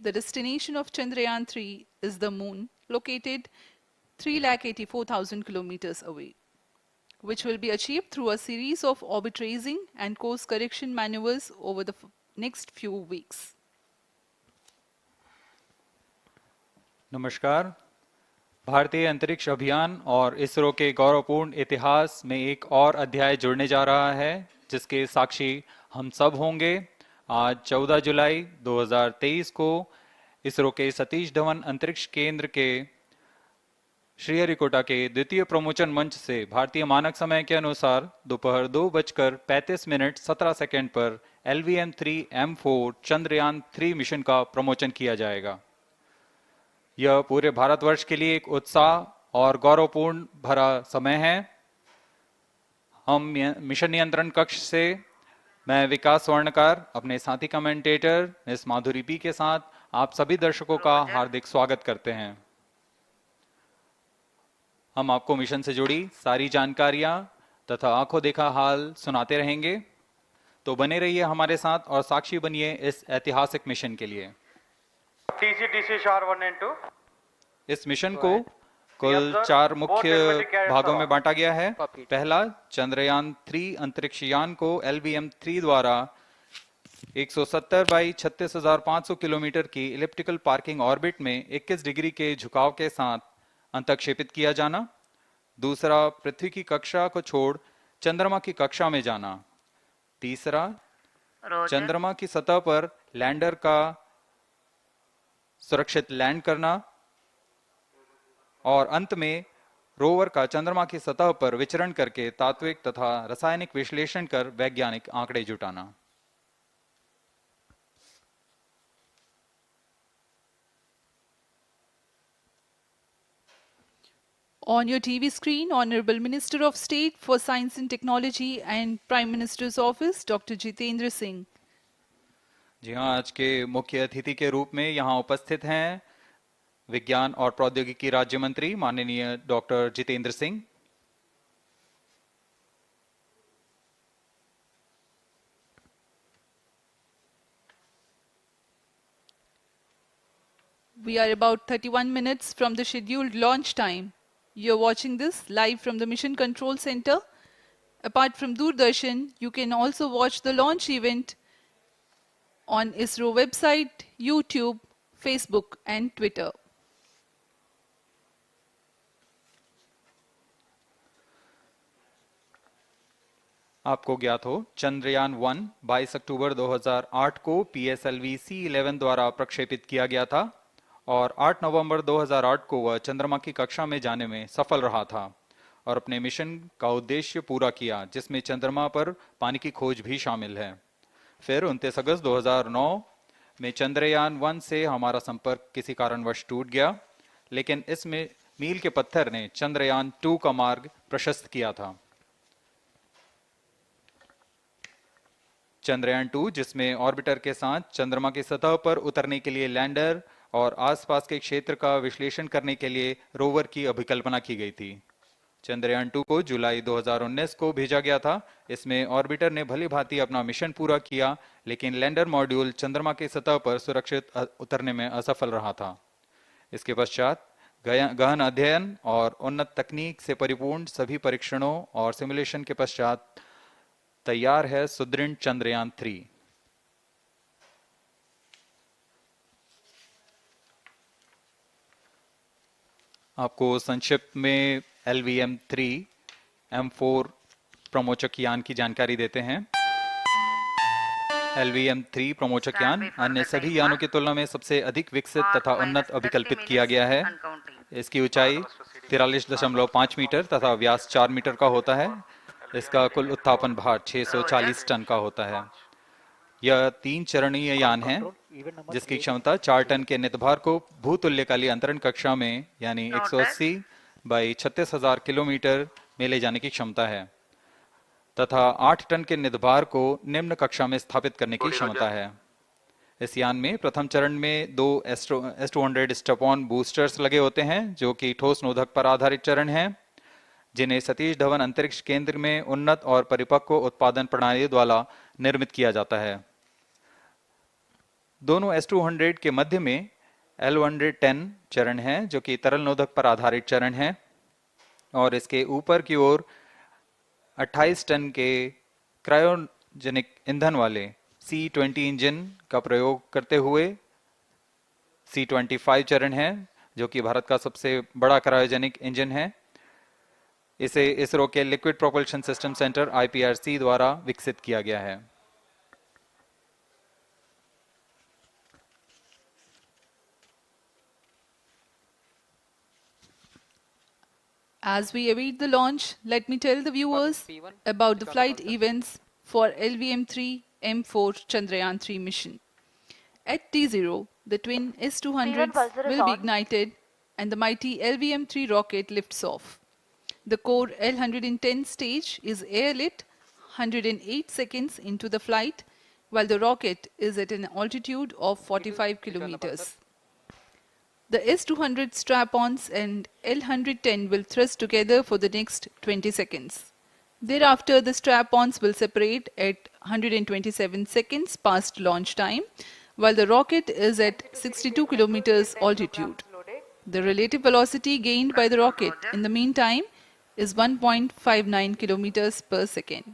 the destination of Chandrayaan 3 is the moon, located 3,84,000 kilometers away, which will be achieved through a series of orbit raising and course correction maneuvers over the next few weeks. नमस्कार। भारतीय अंतरिक्ष अभियान और इसरो के गौरवपूर्ण इतिहास में एक और अध्याय जुड़ने जा रहा है, जिसके साक्षी हम सब होंगे। आज 14 जुलाई 2023 को इसरो के सतीश धवन अंतरिक्ष केंद्र के श्रीहरिकोटा के द्वितीय प्रमोचन मंच से भारतीय मानक समय के अनुसार दोपहर 2:35:17 पर LVM-3M4 चंद्रयान 3 मिशन का प्रमोचन किया जाएगा। यह पूरे भारतवर्ष के लिए एक उत्साह और गौरवपूर्ण भरा समय है। हम मिशन नियंत्रण कक्ष से मैं विकास स्वर्णकार, अपने साथी कमेंटेटर मिस माधुरी पी के साथ आप सभी दर्शकों का हार्दिक स्वागत करते हैं। हम आपको मिशन से जुड़ी सारी जानकारियां तथा आंखों देखा हाल सुनाते रहेंगे, तो बने रहिए हमारे साथ और साक्षी बनिए इस ऐतिहासिक मिशन के लिए। TC शार 1 and 2। इस मिशन को कुल 4 मुख्य भागों में बांटा गया है। पहला, चंद्रयान 3 अंतरिक्ष यान को LVM-3 द्वारा 170 बाई 36,500 किलोमीटर की इलिप्टिकल पार्किंग ऑर्बिट में 21 डिग्री के झुकाव के साथ अंतक्षेपित किया जाना। दूसरा, पृथ्वी की कक्षा को छोड़ चंद्रमा की कक्षा में जाना। तीसरा, चंद्रमा की सतह पर लैंडर का सुरक्षित लैंड करना। और अंत में रोवर का चंद्रमा की सतह पर विचरण करके तात्विक तथा रासायनिक विश्लेषण कर वैज्ञानिक आंकड़े जुटाना। On your TV screen, Honorable Minister of State for Science and Technology and Prime Minister's Office, Dr. Jitendra Singh. जी हाँ, आज के मुख्य अतिथि के रूप में यहाँ उपस्थित हैं विज्ञान और प्रौद्योगिकी राज्य मंत्री माननीय doctor Jitendra Singh. We are about 31 minutes from the scheduled launch time. You're watching this live from the Mission Control Center. Apart from Doordarshan, you can also watch the launch event on ISRO website, YouTube, Facebook and Twitter. आपको ज्ञात हो, चंद्रयान 1 22 अक्टूबर 2008 को PSLV C11 द्वारा प्रक्षेपित किया गया था और 8 नवंबर 2008 को वह चंद्रमा की कक्षा में जाने में सफल रहा था और अपने मिशन का उद्देश्य पूरा किया, जिसमें चंद्रमा पर पानी की खोज भी शामिल है। फिर 29 अगस्त 2009 में चंद्रयान 1 से हमारा संपर्क किसी कारणवश टूट गया, लेकिन इसमें मील के पत्थर ने चंद्रयान 2 का मार्ग प्रशस्त किया था। चंद्रयान 2, जिसमें ऑर्बिटर के साथ चंद्रमा की सतह पर उतरने के लिए लैंडर और आसपास के क्षेत्र का विश्लेषण करने के लिए रोवर की अभिकल्पना की गई थी। चंद्रयान 2 को जुलाई 2019 को भेजा गया था। इसमें ऑर्बिटर ने भली भांति अपना मिशन पूरा किया, लेकिन लैंडर मॉड्यूल चंद्रमा की सतह पर सुरक्षित उतरने में असफल रहा था। इसके पश्चात गहन अध्ययन और उन्नत तकनीक से परिपूर्ण सभी परीक्षणों और सिमुलेशन के पश्चात तैयार है सुदृढ़ चंद्रयान 3। आपको संक्षिप्त में LVM-3M4 प्रमोचक यान की जानकारी देते हैं। LVM-3 प्रमोचक यान अन्य सभी यानों की तुलना में सबसे अधिक विकसित तथा उन्नत अभिकल्पित किया गया है। इसकी ऊंचाई 43.5 मीटर तथा व्यास 4 मीटर का होता है। इसका कुल उत्थापन भार 640 टन का होता है। यह 3 चरणीय यान है, जिसकी क्षमता 4 टन के नितभार को भूतुल्यकाली अंतरण कक्षा में यानी 180 बाई 36,000 किलोमीटर में ले जाने की क्षमता है तथा 8 टन के नितभार को निम्न कक्षा में स्थापित करने की क्षमता है। इस यान में प्रथम चरण में 2 S200 स्टेप-ऑन बूस्टर्स लगे होते हैं, जो कि ठोस नोदक पर आधारित चरण हैं, जिन्हें सतीश धवन अंतरिक्ष केंद्र में उन्नत और परिपक्व उत्पादन प्रणाली द्वारा निर्मित किया जाता है। दोनों S200 के मध्य में L110 चरण है जो कि तरल नोदक पर आधारित चरण है, और इसके ऊपर की ओर 28 टन के क्रायोजेनिक ईंधन वाले C20 इंजन का प्रयोग करते हुए C25 चरण है जो कि भारत का सबसे बड़ा क्रायोजेनिक इंजन है। इसे इसरो के liquid propulsion system centre IPRC द्वारा विकसित किया गया है। As we await the launch, let me tell the viewers about the flight events for LVM-3 M4 Chandrayaan-3 mission. At T0, the twin S200s will be ignited and the mighty LVM-3 rocket lifts off. The core L110 stage is airlit 108 seconds into the flight, while the rocket is at an altitude of 45 kilometers. The S200 strap-ons and L110 will thrust together for the next 20 seconds. Thereafter, the strap-ons will separate at 127 seconds past launch time, while the rocket is at 62 kilometers altitude. The relative velocity gained by the rocket in the meantime is 1.59 kilometers per second.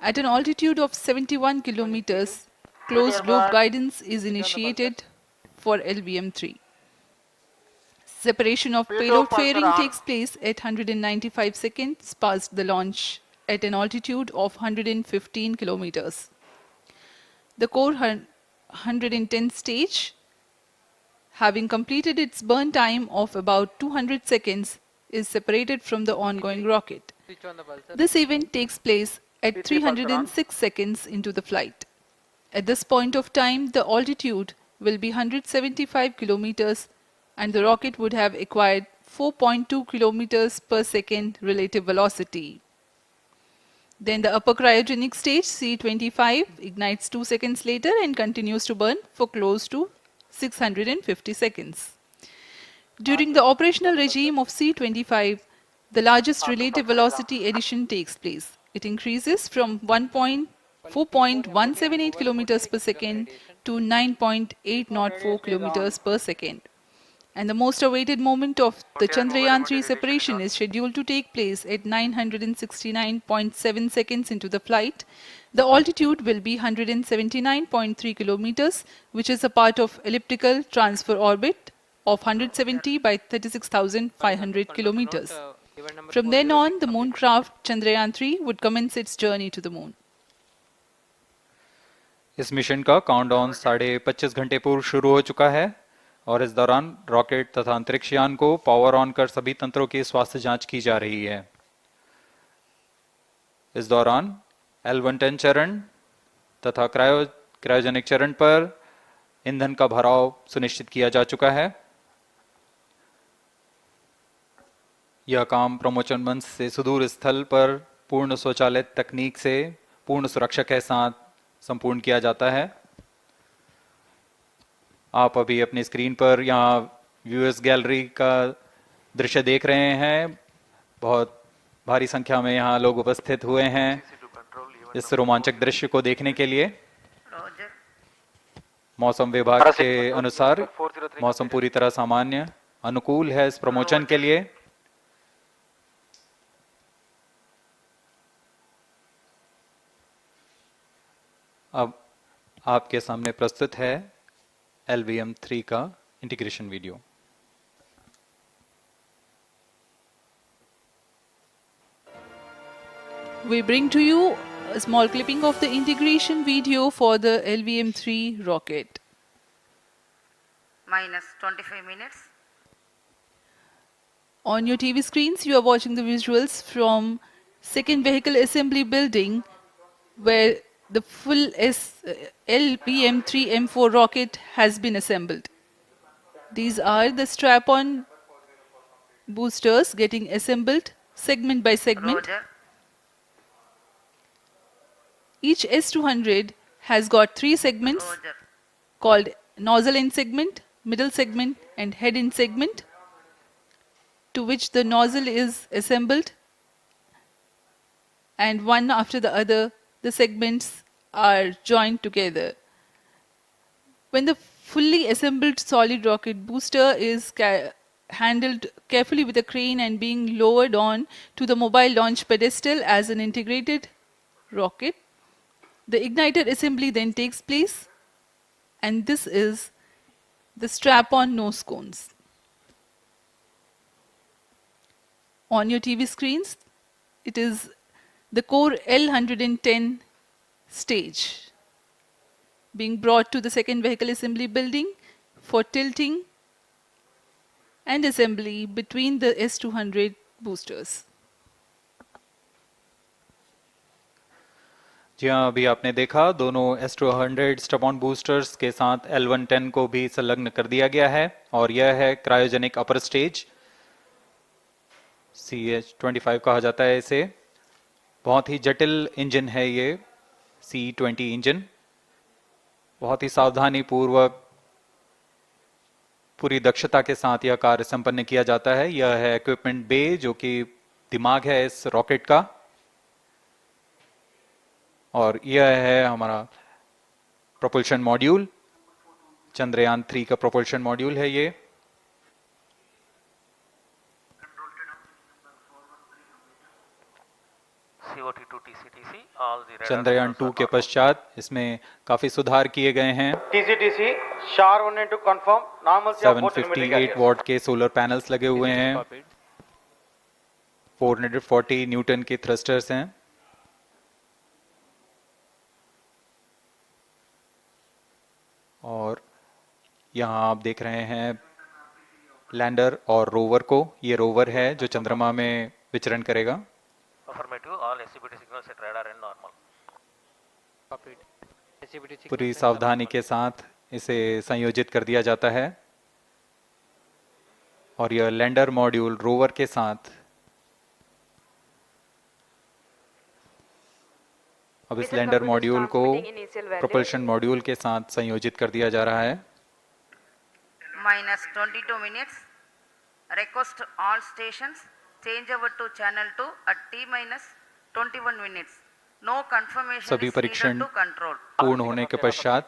At an altitude of 71 kilometers, closed loop guidance is initiated for LVM-3. Separation of payload fairing takes place at 195 seconds past the launch at an altitude of 115 kilometers. The core 110 stage, having completed its burn time of about 200 seconds, is separated from the ongoing rocket. This event takes place at 306 seconds into the flight. At this point of time, the altitude will be 175 kilometers and the rocket would have acquired 4.2 kilometers per second relative velocity. Then the upper cryogenic stage C25 ignites 2 seconds later and continues to burn for close to 650 seconds. During the operational regime of C25, the largest relative velocity addition takes place. It increases from 4.178 kilometers per second to 9.804 kilometers per second. And the most awaited moment of the Chandrayaan-3 separation is scheduled to take place at 969.7 seconds into the flight. The altitude will be 179.3 kilometers, which is a part of elliptical transfer orbit of 170 by 36,500 kilometers. From then on, the moon craft Chandrayaan-3 would commence its journey to the moon. इस mission का countdown 25.5 घंटे पूर्व शुरू हो चुका है और इस दौरान रॉकेट तथा अंतरिक्ष यान को पावर ऑन कर सभी तंत्रों की स्वास्थ्य जांच की जा रही है। इस दौरान L110 चरण तथा क्रायोजेनिक चरण पर ईंधन का भराव सुनिश्चित किया जा चुका है। यह काम प्रमोचन मंच से सुदूर स्थल पर पूर्ण स्वचालित तकनीक से पूर्ण सुरक्षा के साथ संपूर्ण किया जाता है। आप अभी अपनी स्क्रीन पर यहाँ व्यूअर्स गैलरी का दृश्य देख रहे हैं। बहुत भारी संख्या में यहाँ लोग उपस्थित हुए हैं इस रोमांचक दृश्य को देखने के लिए। मौसम विभाग के अनुसार मौसम पूरी तरह सामान्य अनुकूल है इस प्रमोशन के लिए। अब आपके सामने प्रस्तुत है LVM-3 का integration video. We bring to you a small clipping of the integration video for the LVM-3 rocket. Minus 25 minutes. On your TV screens, you are watching the visuals from second vehicle assembly building where the full LVM-3 M4 rocket has been assembled. These are the strap-on boosters getting assembled segment by segment. Roger. Each S200 has got 3 segments Roger. called nozzle end segment, middle segment and head end segment, to which the nozzle is assembled, and one after the other the segments are joined together. When the fully assembled solid rocket booster is handled carefully with a crane and being lowered on to the mobile launch pedestal as an integrated rocket, the igniter assembly then takes place, and this is the strap-on nose cones. On your TV screens, it is the core L110 stage being brought to the second vehicle assembly building for tilting and assembly between the S200 boosters. जी हाँ, अभी आपने देखा दोनों S200 stubborn boosters के साथ L110 को भी संलग्न कर दिया गया है और यह है क्रायोजेनिक अपर स्टेज, CH-25 कहा जाता है इसे। बहुत ही जटिल इंजन है ये C-20 इंजन। बहुत ही सावधानी पूर्वक पूरी दक्षता के साथ यह कार्य संपन्न किया जाता है। यह है इक्विपमेंट बे, जो कि दिमाग है इस रॉकेट का, और यह है हमारा प्रोपल्शन मॉड्यूल, चंद्रयान 3 का प्रोपल्शन मॉड्यूल है ये। चंद्रयान 2 के पश्चात इसमें काफी सुधार किए गए हैं। TCTC SHAR 1 and 2 confirm normalcy of both limited 758 carriers. What के सोलर पैनल्स लगे हुए हैं, 440 न्यूटन के थ्रस्टर्स हैं। और यहाँ आप देख रहे हैं लैंडर और रोवर को। ये रोवर है जो चंद्रमा में विचरण करेगा। पूरी सावधानी के साथ इसे संयोजित कर दिया जाता है और यह लैंडर मॉड्यूल रोवर के साथ अब इस लैंडर मॉड्यूल को प्रोपल्शन मॉड्यूल के साथ संयोजित कर दिया जा रहा है। -22 minutes. Request all stations change over to channel 2 at T-21 minutes. No confirmation सभी is परीक्षण needed to control. पूर्ण होने के पश्चात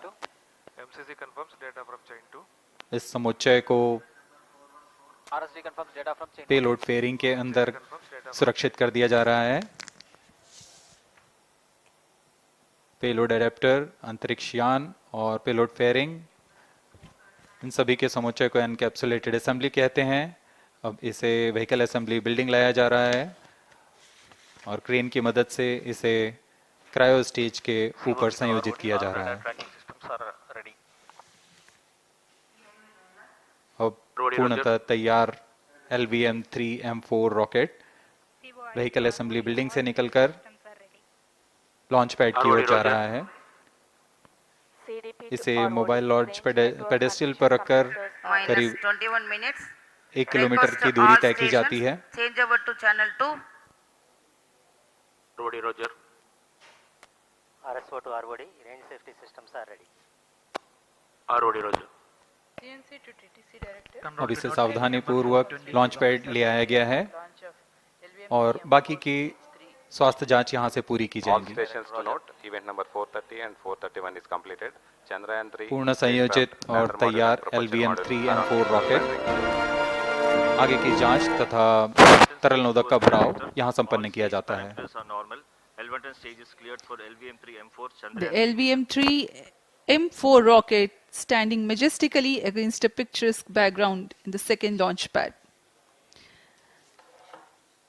MCC confirms data from chain 2. इस समुच्चय को पेलोड फेयरिंग के अंदर सुरक्षित कर दिया जा रहा है। पेलोड एडेप्टर, अंतरिक्ष यान और पेलोड फेयरिंग, इन सभी के समुच्चय को एनकैप्सुलेटेड असेंबली कहते हैं। अब इसे व्हीकल असेंबली बिल्डिंग लाया जा रहा है और क्रेन की मदद से इसे क्रायो स्टेज के ऊपर संयोजित किया जा रहा है। अब पूर्णतः तैयार LVM-3M4 rocket vehicle assembly building से निकलकर लॉन्च पैड की ओर जा रहा है। इसे मोबाइल लॉन्च पेडेस्टल पर रखकर करीब -21 minutes. 1 किलोमीटर की दूरी तय की जाती है। Change over to channel 2. Roger. RSO to ROD, range safety systems are ready. ROD Roger. अब इसे सावधानी पूर्वक लॉन्च पैड ले आया गया है और बाकी की स्वास्थ्य जांच यहां से पूरी की All जाएगी। stations to note, event number 430 and 431 is completed. Chandrayaan 3 पूर्ण संयोजित और तैयार LVM-3M4 रॉकेट आगे की जांच तथा तरल नोदक का भराव यहां संपन्न किया जाता है। The LVM-3M4 rocket standing majestically against a picturesque background in the second launch pad.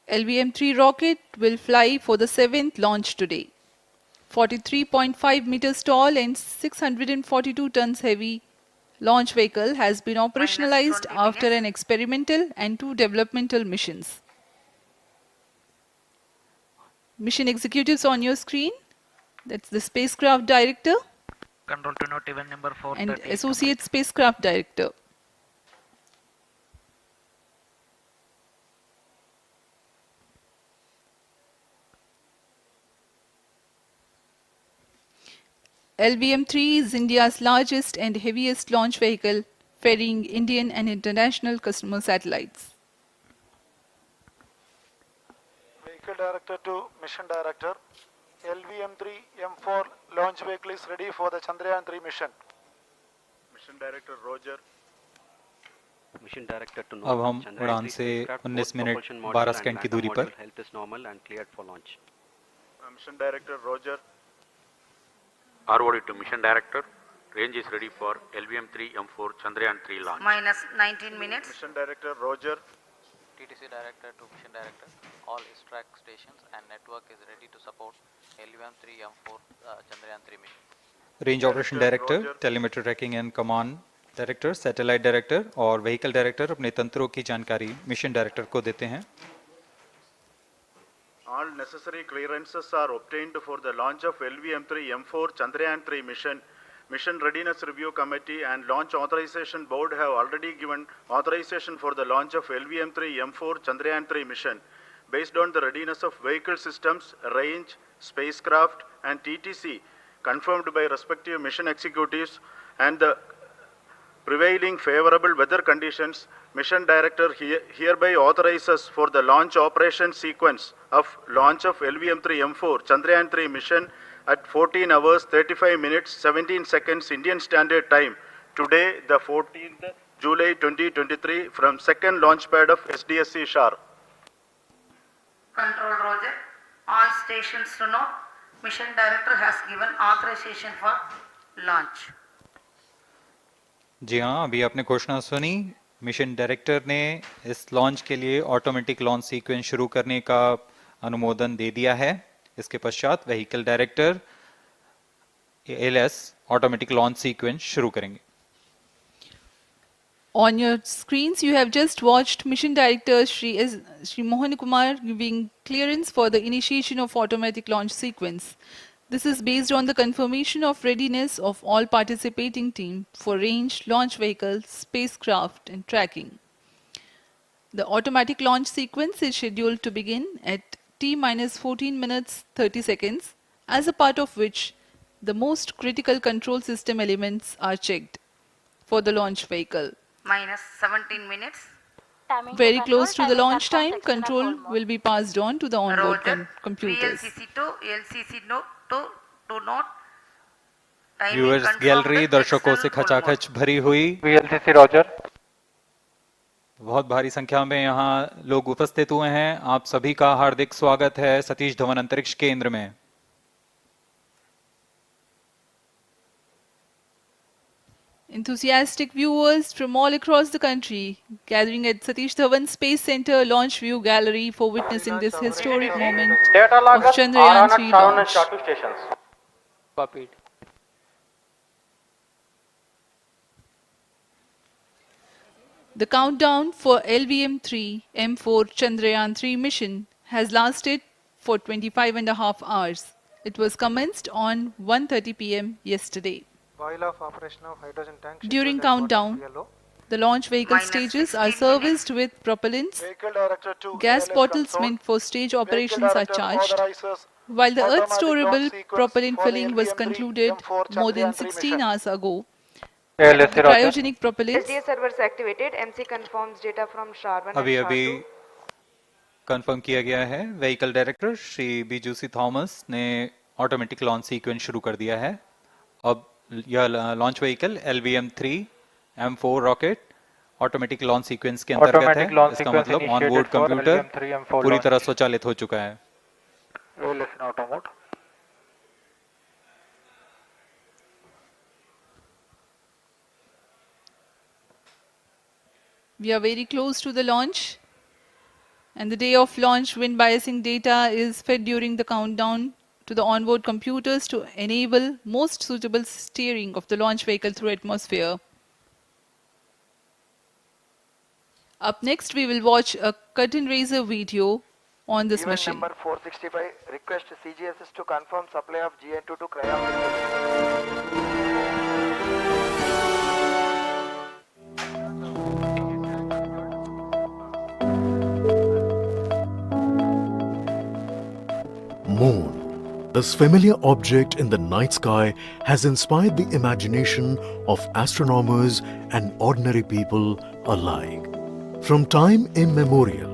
LVM-3 rocket will fly for the 7th launch today. 43.5 meters tall and 642 tons heavy launch vehicle has been operationalized after an experimental and 2 developmental missions. Mission executives on your screen, that's the spacecraft director Control to note event number 430. and associate spacecraft director. LVM-3 is India's largest and heaviest launch vehicle ferrying Indian and international customer satellites. Vehicle Director to Mission Director. LVM-3 M4 launch vehicle is ready for the Chandrayaan 3 mission. Mission Director Roger. Mission Director to अब हम Chandrayaan उड़ान 3 से spacecraft, 19 both minute propulsion module 12 and second की lander दूरी पर module health is normal and cleared for launch. Mission Director Roger. ROD to Mission Director. Range is ready for LVM-3 M4 Chandrayaan 3 launch. minus 19 minutes. Mission Director Roger. TTC Director to Mission Director. All ISRAC stations and network is ready to support LVM-3 M4 Chandrayaan 3 mission. Range operation director, telemetry tracking and command director, satellite director और vehicle director अपने तंत्रों की जानकारी mission director को देते हैं। All necessary clearances are obtained for the launch of LVM-3 M4 Chandrayaan 3 mission. Mission Readiness Review Committee and Launch Authorization Board have already given authorization for the launch of LVM-3 M4 Chandrayaan 3 mission. Based on the readiness of vehicle systems, range, spacecraft and TTC confirmed by respective mission executives and the prevailing favorable weather conditions, Mission Director hereby authorizes for the launch operation sequence of launch of LVM-3 M4 Chandrayaan 3 mission at 14 hours 35 minutes 17 seconds Indian Standard Time today, the 14th July 2023 from second launch pad of SDSC Shar. Control Roger. All stations to know. Mission Director has given authorization for launch. जी हाँ, अभी आपने घोषणा सुनी। Mission director ने इस launch के लिए automatic launch sequence शुरू करने का अनुमोदन दे दिया है। इसके पश्चात vehicle director LS automatic launch sequence शुरू करेंगे। On your screens, you have just watched Mission Director Shri Mohan Kumar giving clearance for the initiation of automatic launch sequence. This is based on the confirmation of readiness of all participating team for range, launch vehicles, spacecraft and tracking. The automatic launch sequence is scheduled to begin at T-minus 14 minutes 30 seconds, as a part of which the most critical control system elements are checked for the launch vehicle. Minus 17 minutes. Very close to the launch time, control will be passed on to the onboard Roger. computers. VLCC to LCC to note. Timing viewers confirmed gallery with दर्शकों Excel से full खचाखच भरी हुई। VLCC Roger. बहुत भारी संख्या में यहाँ लोग उपस्थित हुए हैं। आप सभी का हार्दिक स्वागत है सतीश धवन अंतरिक्ष केंद्र में। Enthusiastic viewers from all across the country gathering at Satish Dhawan Space Center Launch View Gallery for witnessing this historic moment Data of loggers are Chandrayaan on 3 at Sharon and launch. Shatu stations. Copied. The countdown for LVM-3 M4 Chandrayaan 3 mission has lasted for 25.5 hours. It was commenced on 1:30 p.m. yesterday. While of operation of hydrogen tank. During scheduled at countdown, yellow. the launch vehicle Minus stages 16 are serviced with propellants. Vehicle Director to Gas ALS bottles console. meant for stage Vehicle operations are Director charged, authorizes while the automatic Earth-storable launch sequence propellant for the filling was LVM-3 concluded M4 more than Chandrayaan 3 16 mission. hours ago. ALS The Roger. cryogenic propellants SDA servers activated. MC confirms data from Sharvan अभी and अभी Shartu. Confirm किया गया है। Vehicle director Shri बीजूसी Thomas ने automatic launch sequence शुरू कर दिया है। अब यह launch vehicle LVM-3 M4 rocket automatic launch sequence के अंतर्गत है। Automatic launch इसका sequence मतलब initiated onboard for computer LVM-3 M4 पूरी launch. तरह स्वचालित हो चुका है। ALS in auto mode. We are very close to the launch, and the day of launch wind biasing data is fed during the countdown to the onboard computers to enable most suitable steering of the launch vehicle through atmosphere. Up next, we will watch a curtain raiser video on this Event mission. number 465. Request CGSS to confirm supply of GN2 to cryo. Moon. This familiar object in the night sky has inspired the imagination of astronomers and ordinary people alike. From time immemorial,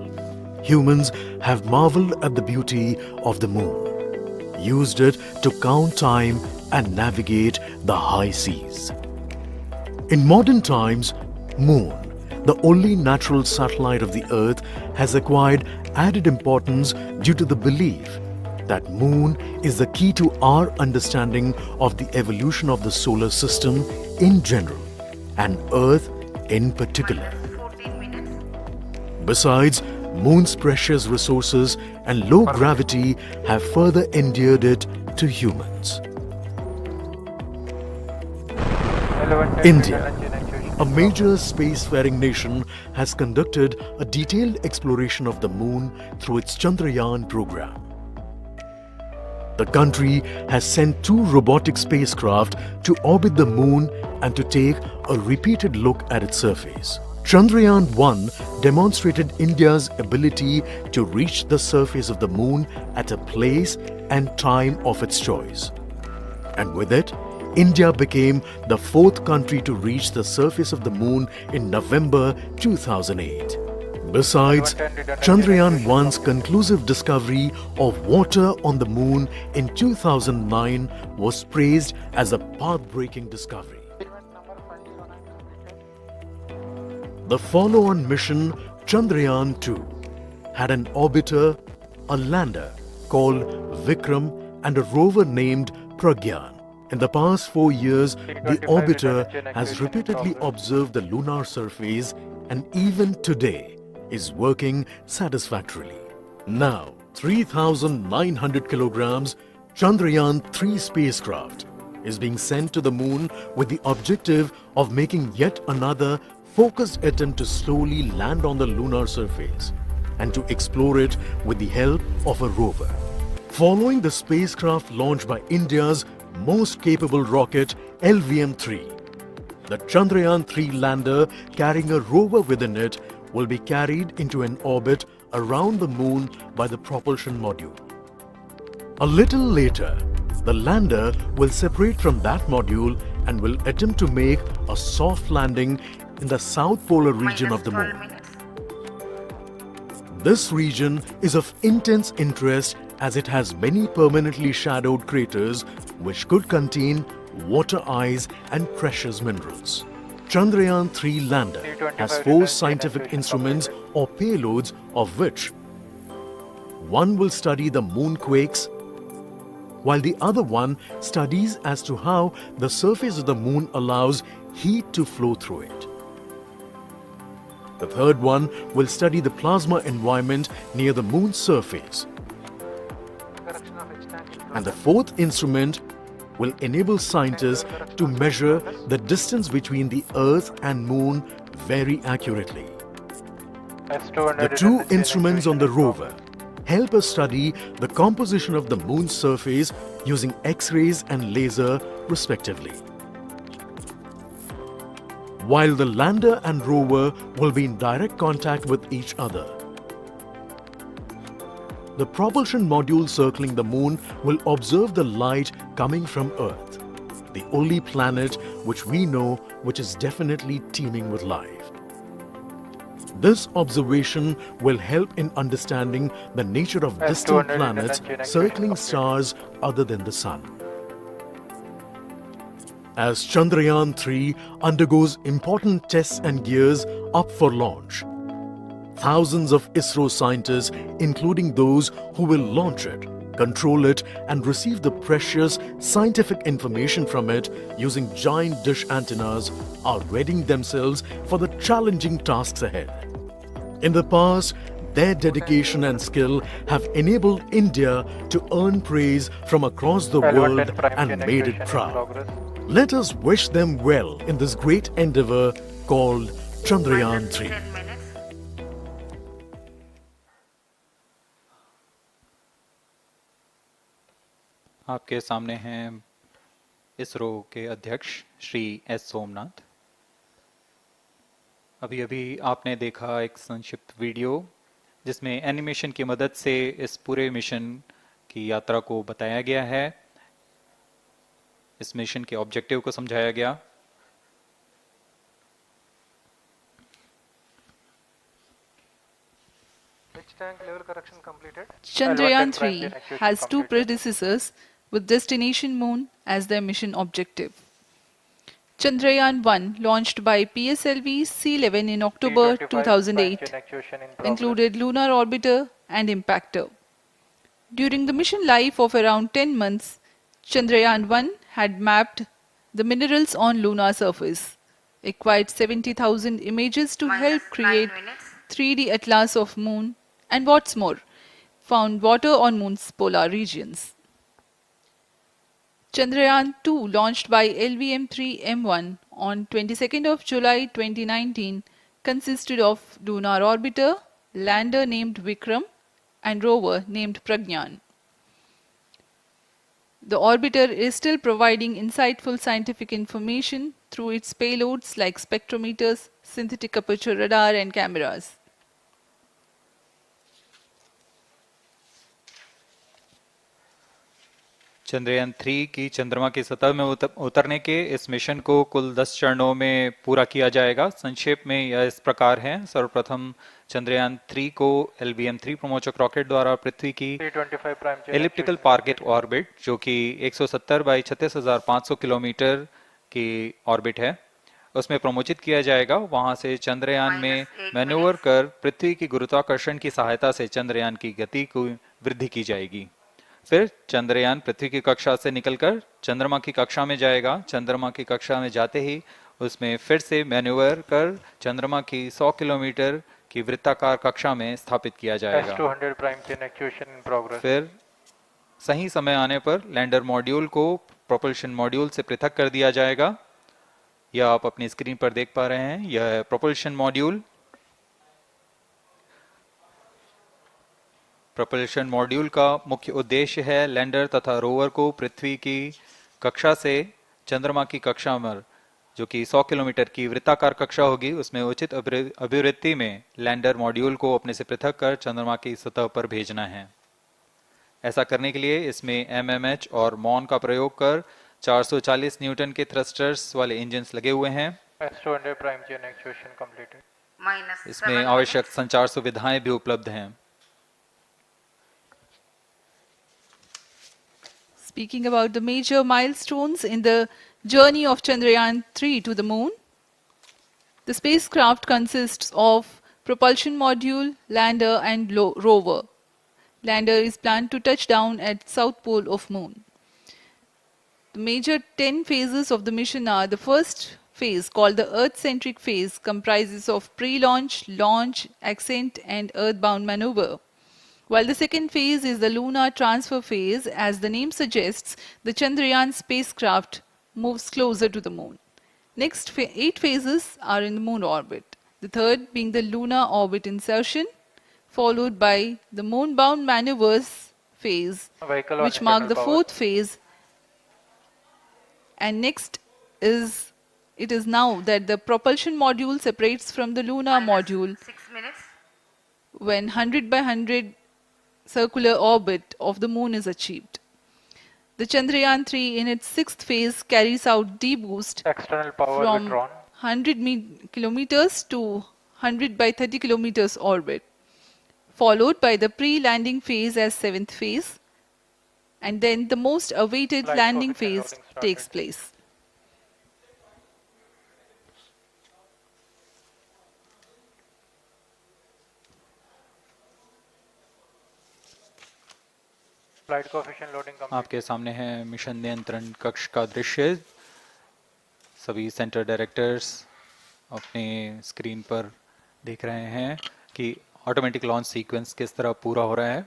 humans have marveled at the beauty of the moon, used it to count time and navigate the high seas. In modern times, Moon, the only natural satellite of the Earth, has acquired added importance due to the belief that Moon is the key to our understanding of the evolution of the solar system in general and Earth in particular. Besides, Moon's precious resources and low gravity have further endeared it to humans. India, a major spacefaring nation, has conducted a detailed exploration of the Moon through its Chandrayaan program. The country has sent 2 robotic spacecraft to orbit the Moon and to take a repeated look at its surface. Chandrayaan-1 demonstrated India's ability to reach the surface of the Moon at a place and time of its choice. And with it, India became the 4th country to reach the surface of the Moon in November 2008. Besides, Chandrayaan-1's conclusive discovery of water on the Moon in 2009 was praised as a path-breaking discovery. The follow-on mission, Chandrayaan-2, had an orbiter, a lander called Vikram, and a rover named Pragyan. In the past 4 years, the orbiter has repeatedly observed the lunar surface and even today is working satisfactorily. Now, 3,900 kilograms Chandrayaan-3 spacecraft is being sent to the Moon with the objective of making yet another focused attempt to slowly land on the lunar surface and to explore it with the help of a rover. Following the spacecraft launched by India's most capable rocket, LVM-3, the Chandrayaan-3 lander carrying a rover within it will be carried into an orbit around the Moon by the propulsion module. A little later, the lander will separate from that module and will attempt to make a soft landing in the south polar region of the Moon. This region is of intense interest as it has many permanently shadowed craters which could contain water ice and precious minerals. Chandrayaan-3 lander has 4 scientific instruments or payloads, of which one will study the moonquakes, while the other one studies as to how the surface of the Moon allows heat to flow through it. The third one will study the plasma environment near the Moon's surface. And the 4th instrument will enable scientists to measure the distance between the Earth and Moon very accurately. The 2 instruments on the rover help us study the composition of the Moon's surface using X-rays and laser respectively. While the lander and rover will be in direct contact with each other, the propulsion module circling the Moon will observe the light coming from Earth, the only planet which we know which is definitely teeming with life. This observation will help in understanding the nature of distant planets circling stars other than the Sun. As Chandrayaan-3 undergoes important tests and gears up for launch, thousands of ISRO scientists, including those who will launch it, control it and receive the precious scientific information from it using giant dish antennas, are readying themselves for the challenging tasks ahead. In the past, their dedication and skill have enabled India to earn praise from across the world and made it proud. Let us wish them well in this great endeavor called Chandrayaan-3. आपके सामने हैं इसरो के अध्यक्ष Shri S Somnath. अभी अभी आपने देखा एक संक्षिप्त वीडियो जिसमें एनिमेशन की मदद से इस पूरे मिशन की यात्रा को बताया गया है, इस मिशन के ऑब्जेक्टिव को समझाया गया। Chandrayaan-3 has 2 predecessors with destination Moon as their mission objective. Chandrayaan-1, launched by PSLV C-11 in October 2008, included lunar orbiter and impactor. During the mission life of around 10 months, Chandrayaan-1 had mapped the minerals on lunar surface, acquired 70,000 images to help create 3D atlas of moon, and what's more, found water on moon's polar regions. Chandrayaan-2, launched by LVM-3M1 on 22nd of July 2019, consisted of lunar orbiter, lander named Vikram, and rover named Pragyan. The orbiter is still providing insightful scientific information through its payloads like spectrometers, synthetic aperture radar, and cameras. Chandrayaan 3 की चंद्रमा की सतह में उतरने के इस mission को कुल 10 चरणों में पूरा किया जाएगा। संक्षेप में यह इस प्रकार है। सर्वप्रथम चंद्रयान 3 को LVM-3 प्रमोचक रॉकेट द्वारा पृथ्वी की एलिप्टिकल टारगेट ऑर्बिट, जो कि 170 बाई 36,500 किलोमीटर की ऑर्बिट है, उसमें प्रमोचित किया जाएगा। वहां से चंद्रयान में मैन्यूवर कर पृथ्वी की गुरुत्वाकर्षण की सहायता से चंद्रयान की गति को वृद्धि की जाएगी। फिर चंद्रयान पृथ्वी की कक्षा से निकलकर चंद्रमा की कक्षा में जाएगा। चंद्रमा की कक्षा में जाते ही उसमें फिर से मैन्यूवर कर चंद्रमा की 100 किलोमीटर की वृत्ताकार कक्षा में स्थापित किया जाएगा। फिर सही समय आने पर लैंडर मॉड्यूल को प्रोपल्शन मॉड्यूल से पृथक कर दिया जाएगा। यह आप अपनी स्क्रीन पर देख पा रहे हैं, यह है प्रोपल्शन मॉड्यूल। प्रोपल्शन मॉड्यूल का मुख्य उद्देश्य है लैंडर तथा रोवर को पृथ्वी की कक्षा से चंद्रमा की कक्षा में, जो कि 100 किलोमीटर की वृत्ताकार कक्षा होगी, उसमें उचित अभिवृत्ति में लैंडर मॉड्यूल को अपने से पृथक कर चंद्रमा की सतह पर भेजना है। ऐसा करने के लिए इसमें MMH और मॉन का प्रयोग कर 440 न्यूटन के थ्रस्टर्स वाले इंजन्स लगे हुए हैं। इसमें आवश्यक संचार सुविधाएं भी उपलब्ध हैं। Speaking about the major milestones in the journey of Chandrayaan-3 to the moon, the spacecraft consists of propulsion module, lander, and rover. Lander is planned to touch down at south pole of moon. The major 10 phases of the mission are: the first phase, called the Earth-centric phase, comprises of pre-launch, launch, ascent, and earthbound maneuver. While the second phase is the lunar transfer phase, as the name suggests, the Chandrayaan spacecraft moves closer to the moon. Next 8 phases are in the moon orbit. The third being the lunar orbit insertion, followed by the moon-bound maneuvers phase, which mark the fourth phase. And next it is now that the propulsion module separates from the lunar module when 100 by 100 circular orbit of the moon is achieved. The Chandrayaan-3 in its sixth phase carries out D-boost from 100 kilometers to 100 by 30 kilometers orbit, followed by the pre-landing phase as seventh phase, and then the most awaited landing phase takes place. आपके सामने है mission नियंत्रण कक्ष का दृश्य। सभी centre directors अपने screen पर देख रहे हैं कि ऑटोमेटिक लॉन्च सीक्वेंस किस तरह पूरा हो रहा है।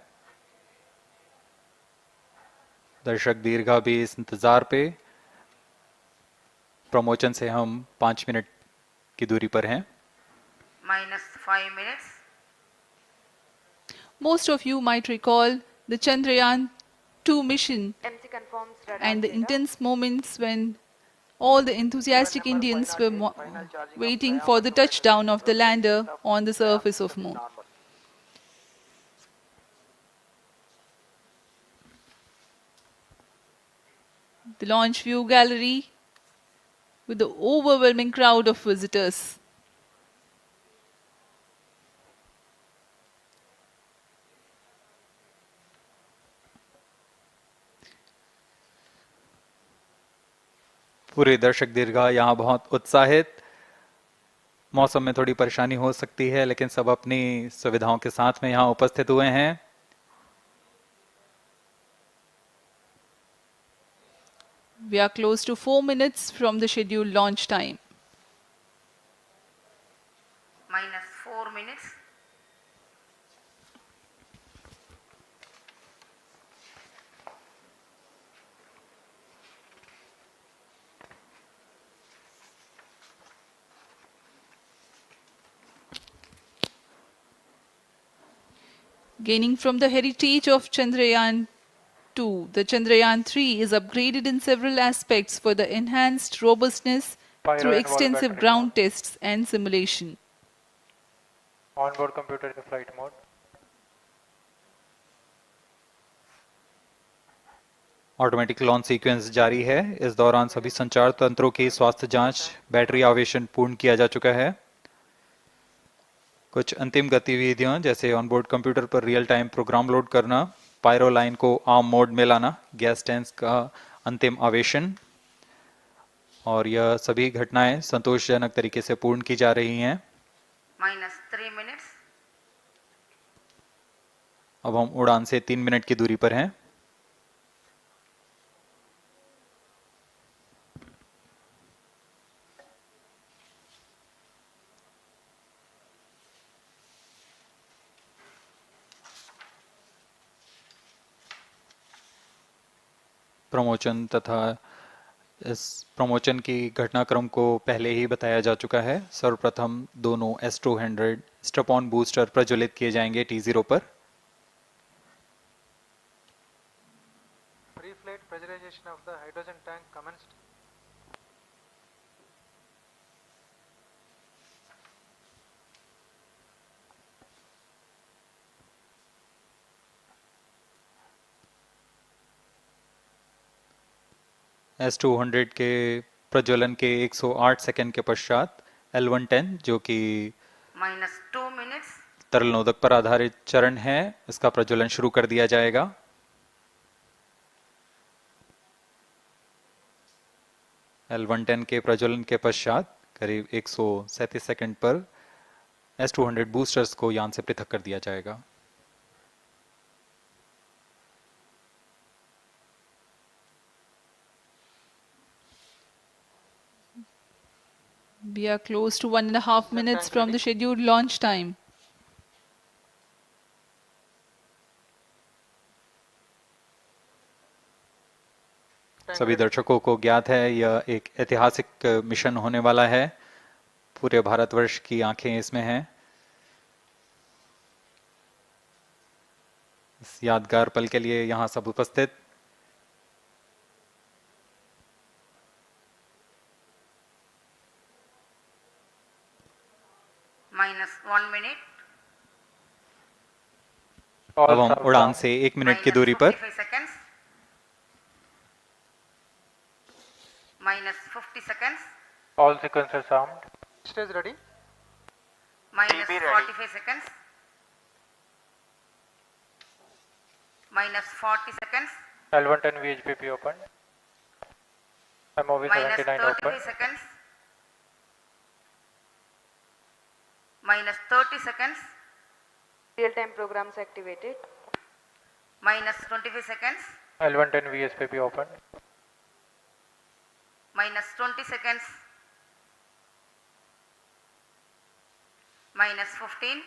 दर्शक दीर्घा भी इस इंतजार पे। प्रमोशन से हम 5 मिनट की दूरी पर हैं। -5 minutes. Most of you might recall the Chandrayaan-2 mission and the intense moments when all the enthusiastic Indians were waiting for the touchdown of the lander on the surface of moon. The launch view gallery with the overwhelming crowd of visitors. पूरे दर्शक दीर्घा यहाँ बहुत उत्साहित। मौसम में थोड़ी परेशानी हो सकती है लेकिन सब अपनी सुविधाओं के साथ में यहाँ उपस्थित हुए हैं। We are close to 4 minutes from the scheduled launch time. minus 4 minutes. Gaining from the heritage of Chandrayaan 2, the Chandrayaan 3 is upgraded in several aspects for the enhanced robustness through extensive ground tests and simulation. Onboard computer in flight mode. Automatic launch sequence जारी है। इस दौरान सभी संचार तंत्रों की स्वास्थ्य जांच, बैटरी आवेशन पूर्ण किया जा चुका है। कुछ अंतिम गतिविधियां जैसे ऑनबोर्ड कंप्यूटर पर रियल टाइम प्रोग्राम लोड करना, पायरो लाइन को आर्म मोड में लाना, गैस टैंक का अंतिम आवेशन, और यह सभी घटनाएं संतोषजनक तरीके से पूर्ण की जा रही हैं। minus 3 minutes. अब हम उड़ान से 3 मिनट की दूरी पर हैं। प्रमोशन तथा इस प्रमोशन की घटनाक्रम को पहले ही बताया जा चुका है। सर्वप्रथम दोनों S200 स्ट्रप-ऑन बूस्टर प्रज्वलित किए जाएंगे T0 पर। Pre-flight pressurization of the hydrogen tank commenced. S200 के प्रज्वलन के 108 सेकंड के पश्चात L110 जो कि minus 2 minutes. तरल नोदक पर आधारित चरण है, इसका प्रज्वलन शुरू कर दिया जाएगा। L110 के प्रज्वलन के पश्चात करीब 137 सेकंड पर S200 बूस्टर्स को यान से पृथक कर दिया जाएगा। We are close to 1.5 minutes from the scheduled launch time. सभी दर्शकों को ज्ञात है यह एक ऐतिहासिक मिशन होने वाला है। पूरे भारतवर्ष की आंखें इसमें हैं। इस यादगार पल के लिए यहाँ सब उपस्थित। minus 1 minute. अब हम उड़ान से 1 मिनट की दूरी पर -45 seconds. minus 50 seconds. All sequencers armed. Stage ready. minus 45 seconds. minus 40 seconds. L110 VHPP open. MOV minus 79 35 open. seconds. minus 30 seconds. Real-time programs activated. minus 25 seconds. L110 VSPP open. minus 20 seconds. minus 15.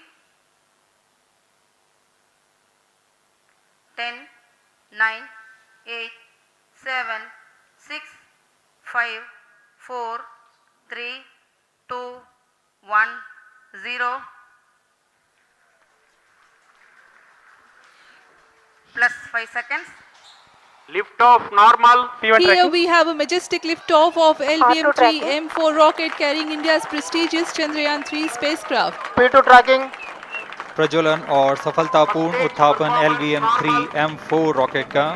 10, 9, 8, 7, 6, 5, 4, 3, 2, 1, 0. Plus 5 seconds. Lift off normal. Here we have a majestic liftoff of LVM-3 M4 rocket carrying India's prestigious Chandrayaan 3 spacecraft. P2 tracking. प्रज्वलन और सफलतापूर्ण उत्थापन LVM-3 M4 rocket का।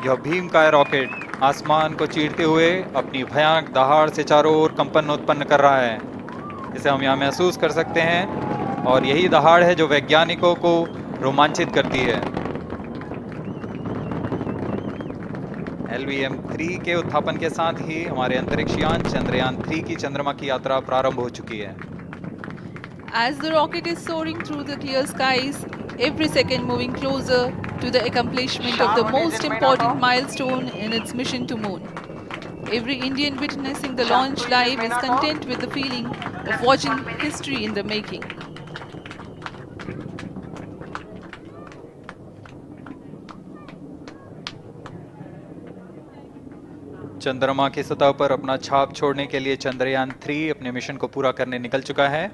यह भीमकाय rocket आसमान को चीरते हुए अपनी भयानक दहाड़ से चारों ओर कंपन उत्पन्न कर रहा है। इसे हम यहाँ महसूस कर सकते हैं और यही दहाड़ है जो वैज्ञानिकों को रोमांचित करती है। LVM-3 के उत्थापन के साथ ही हमारे अंतरिक्ष यान चंद्रयान-3 की चंद्रमा की यात्रा प्रारंभ हो चुकी है। As the rocket is soaring through the clear skies, every second moving closer to the accomplishment of the most important milestone in its mission to moon. Every Indian witnessing the launch live is content with the feeling of watching history in the making. चंद्रमा की सतह पर अपना छाप छोड़ने के लिए चंद्रयान-3 अपने मिशन को पूरा करने निकल चुका है।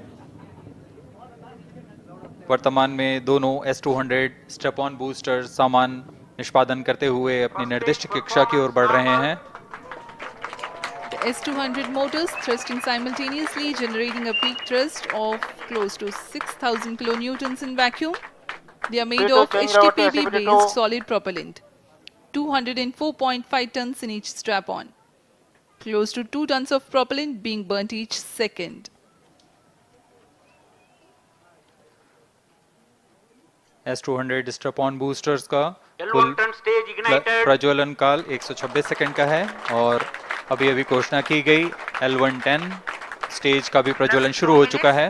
वर्तमान में दोनों S-200 स्टेप ऑन बूस्टर सामान निष्पादन करते हुए अपनी निर्दिष्ट कक्षा की ओर बढ़ रहे हैं। The S-200 motors thrusting simultaneously, generating a peak thrust of close to 6,000 kilonewtons in vacuum. They are made of HTPB-based solid propellant, 204.5 tons in each strap-on. Close to 2 tons of propellant being burnt each second. S-200 strap-on boosters का कुल प्रज्वलन काल 126 second का है और अभी घोषणा की गई L110 स्टेज का भी प्रज्वलन शुरू हो चुका है।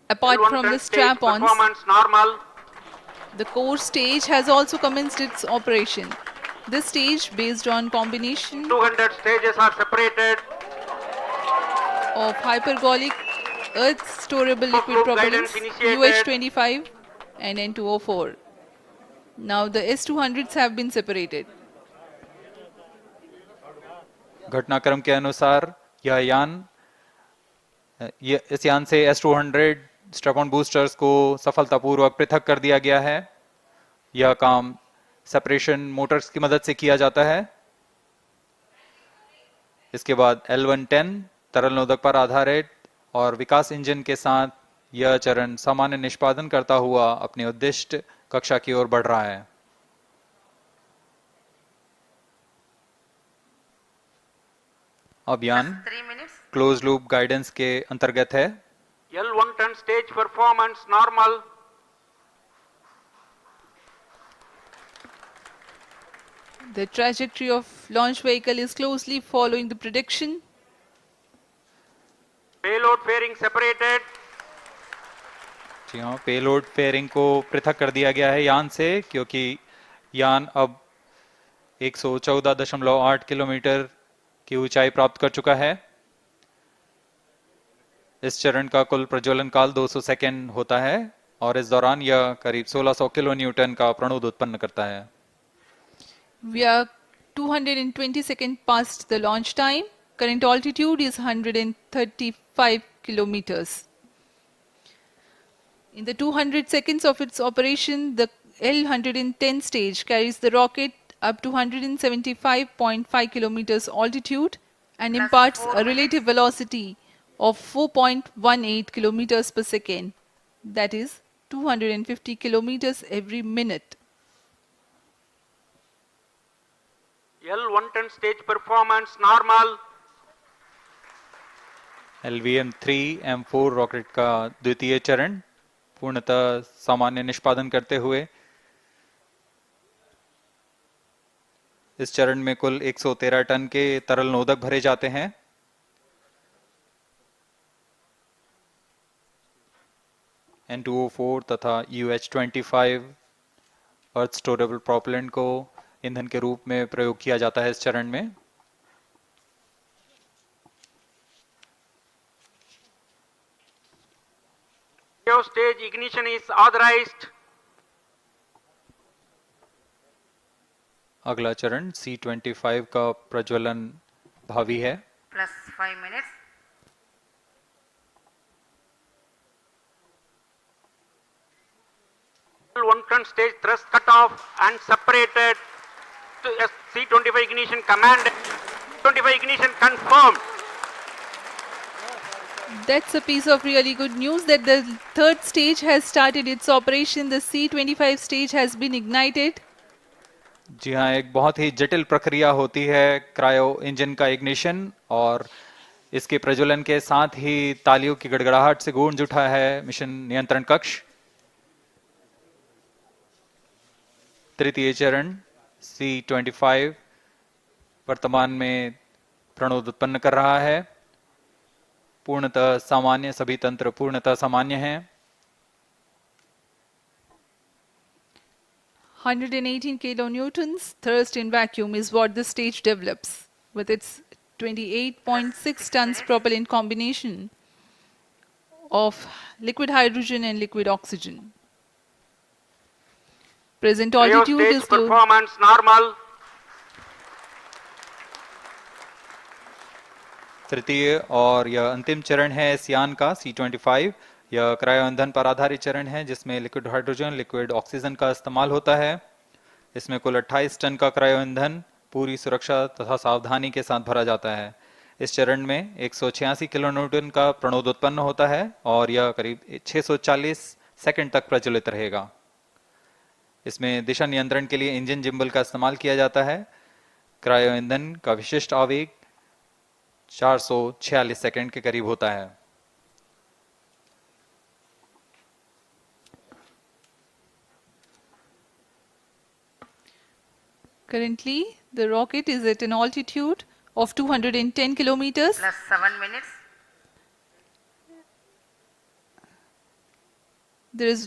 Apart from the strap-ons, the core stage has also commenced its operation. This stage, based on combination 200 stages are separated. of hypergolic earth storable liquid propellants UH-25 and N2O4. Now the S-200s have been separated. घटनाक्रम के अनुसार इस यान से S-200 strap-on boosters को सफलतापूर्वक पृथक कर दिया गया है। यह काम सेपरेशन मोटर्स की मदद से किया जाता है। इसके बाद L110 तरल नोदक पर आधारित और विकास इंजन के साथ यह चरण सामान्य निष्पादन करता हुआ अपनी उद्दिष्ट कक्षा की ओर बढ़ रहा है। अब यान क्लोज लूप गाइडेंस के अंतर्गत है। L110 stage performance normal. The trajectory of launch vehicle is closely following the prediction. Payload fairing separated. जी हाँ, पेलोड फेयरिंग को पृथक कर दिया गया है यान से, क्योंकि यान अब 114.8 किलोमीटर की ऊंचाई प्राप्त कर चुका है। इस चरण का कुल प्रज्वलन काल 200 सेकेंड होता है और इस दौरान यह करीब 1600 किलो न्यूटन का प्रणोद उत्पन्न करता है। We are 220 seconds past the launch time. Current altitude is 135 kilometers. In the 200 seconds of its operation, the L110 stage carries the rocket up to 175.5 kilometers altitude and imparts a relative velocity of 4.18 kilometers per second. That is 250 kilometers every minute. L110 stage performance normal. LVM-3 M4 rocket का द्वितीय चरण पूर्णतः सामान्य निष्पादन करते हुए इस चरण में कुल 113 टन के तरल नोदक भरे जाते हैं। N2O4 तथा UH-25 अर्थ स्टोरेबल प्रोपेलेंट को ईंधन के रूप में प्रयोग किया जाता है इस चरण में। Stage ignition is authorized. अगला चरण C-25 का प्रज्वलन भावी है। Plus 5 minutes. L110 stage thrust cut off and separated to C-25 ignition command. 25 ignition confirmed. That's a piece of really good news that the third stage has started its operation. The C-25 stage has been ignited. जी हाँ, एक बहुत ही जटिल प्रक्रिया होती है cryo engine का ignition और इसके प्रज्वलन के साथ ही तालियों की गड़गड़ाहट से गूंज उठा है मिशन नियंत्रण कक्ष। तृतीय चरण C25 वर्तमान में प्रणोद उत्पन्न कर रहा है। पूर्णतः सामान्य, सभी तंत्र पूर्णतः सामान्य हैं। 118 kilonewtons thrust in vacuum is what this stage develops with its 28.6 tons propellant combination of liquid hydrogen and liquid oxygen. Present altitude Stage is low. performance normal. तृतीय और यह अंतिम चरण है इस यान का C25। यह क्रायो ईंधन पर आधारित चरण है जिसमें लिक्विड हाइड्रोजन, लिक्विड ऑक्सीजन का इस्तेमाल होता है। इसमें कुल 28 टन का क्रायो ईंधन पूरी सुरक्षा तथा सावधानी के साथ भरा जाता है। इस चरण में 186 किलोन्यूटन का प्रणोद उत्पन्न होता है और यह करीब 640 सेकंड तक प्रज्वलित रहेगा। इसमें दिशा नियंत्रण के लिए इंजन जिम्बल का इस्तेमाल किया जाता है। क्रायो ईंधन का विशिष्ट आवेग 446 सेकंड के करीब होता है। Currently, the rocket is at an altitude of 210 kilometers. Plus 7 minutes.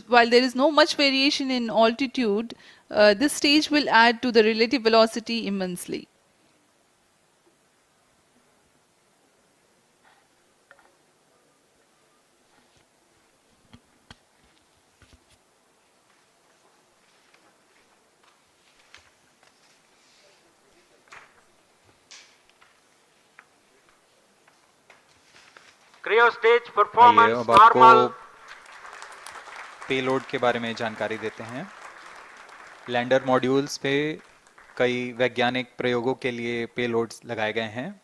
While there is no much variation in altitude, this stage will add to the relative velocity immensely. Cryo stage आइए performance अब आपको normal. Payload के बारे में जानकारी देते हैं। Lander modules पे कई वैज्ञानिक प्रयोगों के लिए पेलोड्स लगाए गए हैं।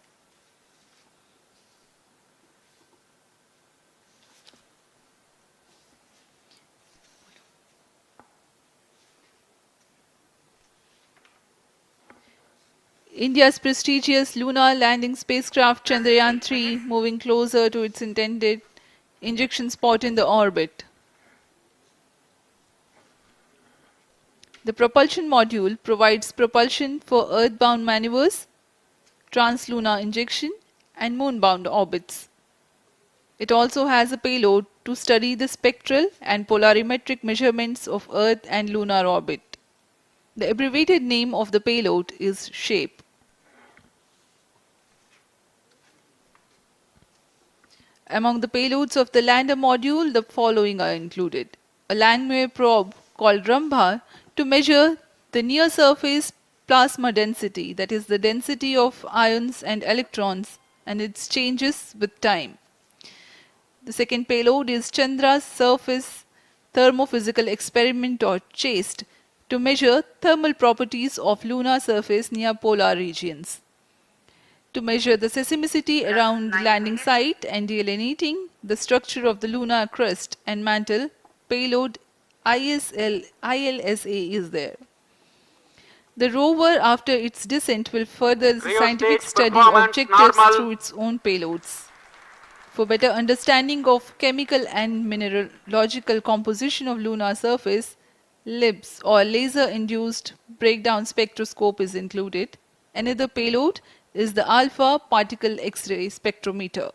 India's prestigious lunar landing spacecraft Chandrayaan-3 moving closer to its intended injection spot in the orbit. The propulsion module provides propulsion for earthbound maneuvers, translunar injection, and moonbound orbits. It also has a payload to study the spectral and polarimetric measurements of Earth and lunar orbit. The abbreviated name of the payload is SHAPE. Among the payloads of the lander module, the following are included. A landwehr probe called Rambha to measure the near surface plasma density, that is the density of ions and electrons, and its changes with time. The second payload is Chandra's surface thermophysical experiment, or CHASTE, to measure thermal properties of lunar surface near polar regions. To measure the seismicity around the landing site and delineating the structure of the lunar crust and mantle, payload ILSA is there. The rover, after its descent, will further the scientific study objectives through its own payloads. For better understanding of chemical and mineralogical composition of lunar surface, LIBS, or laser-induced breakdown spectroscope, is included. Another payload is the alpha particle X-ray spectrometer.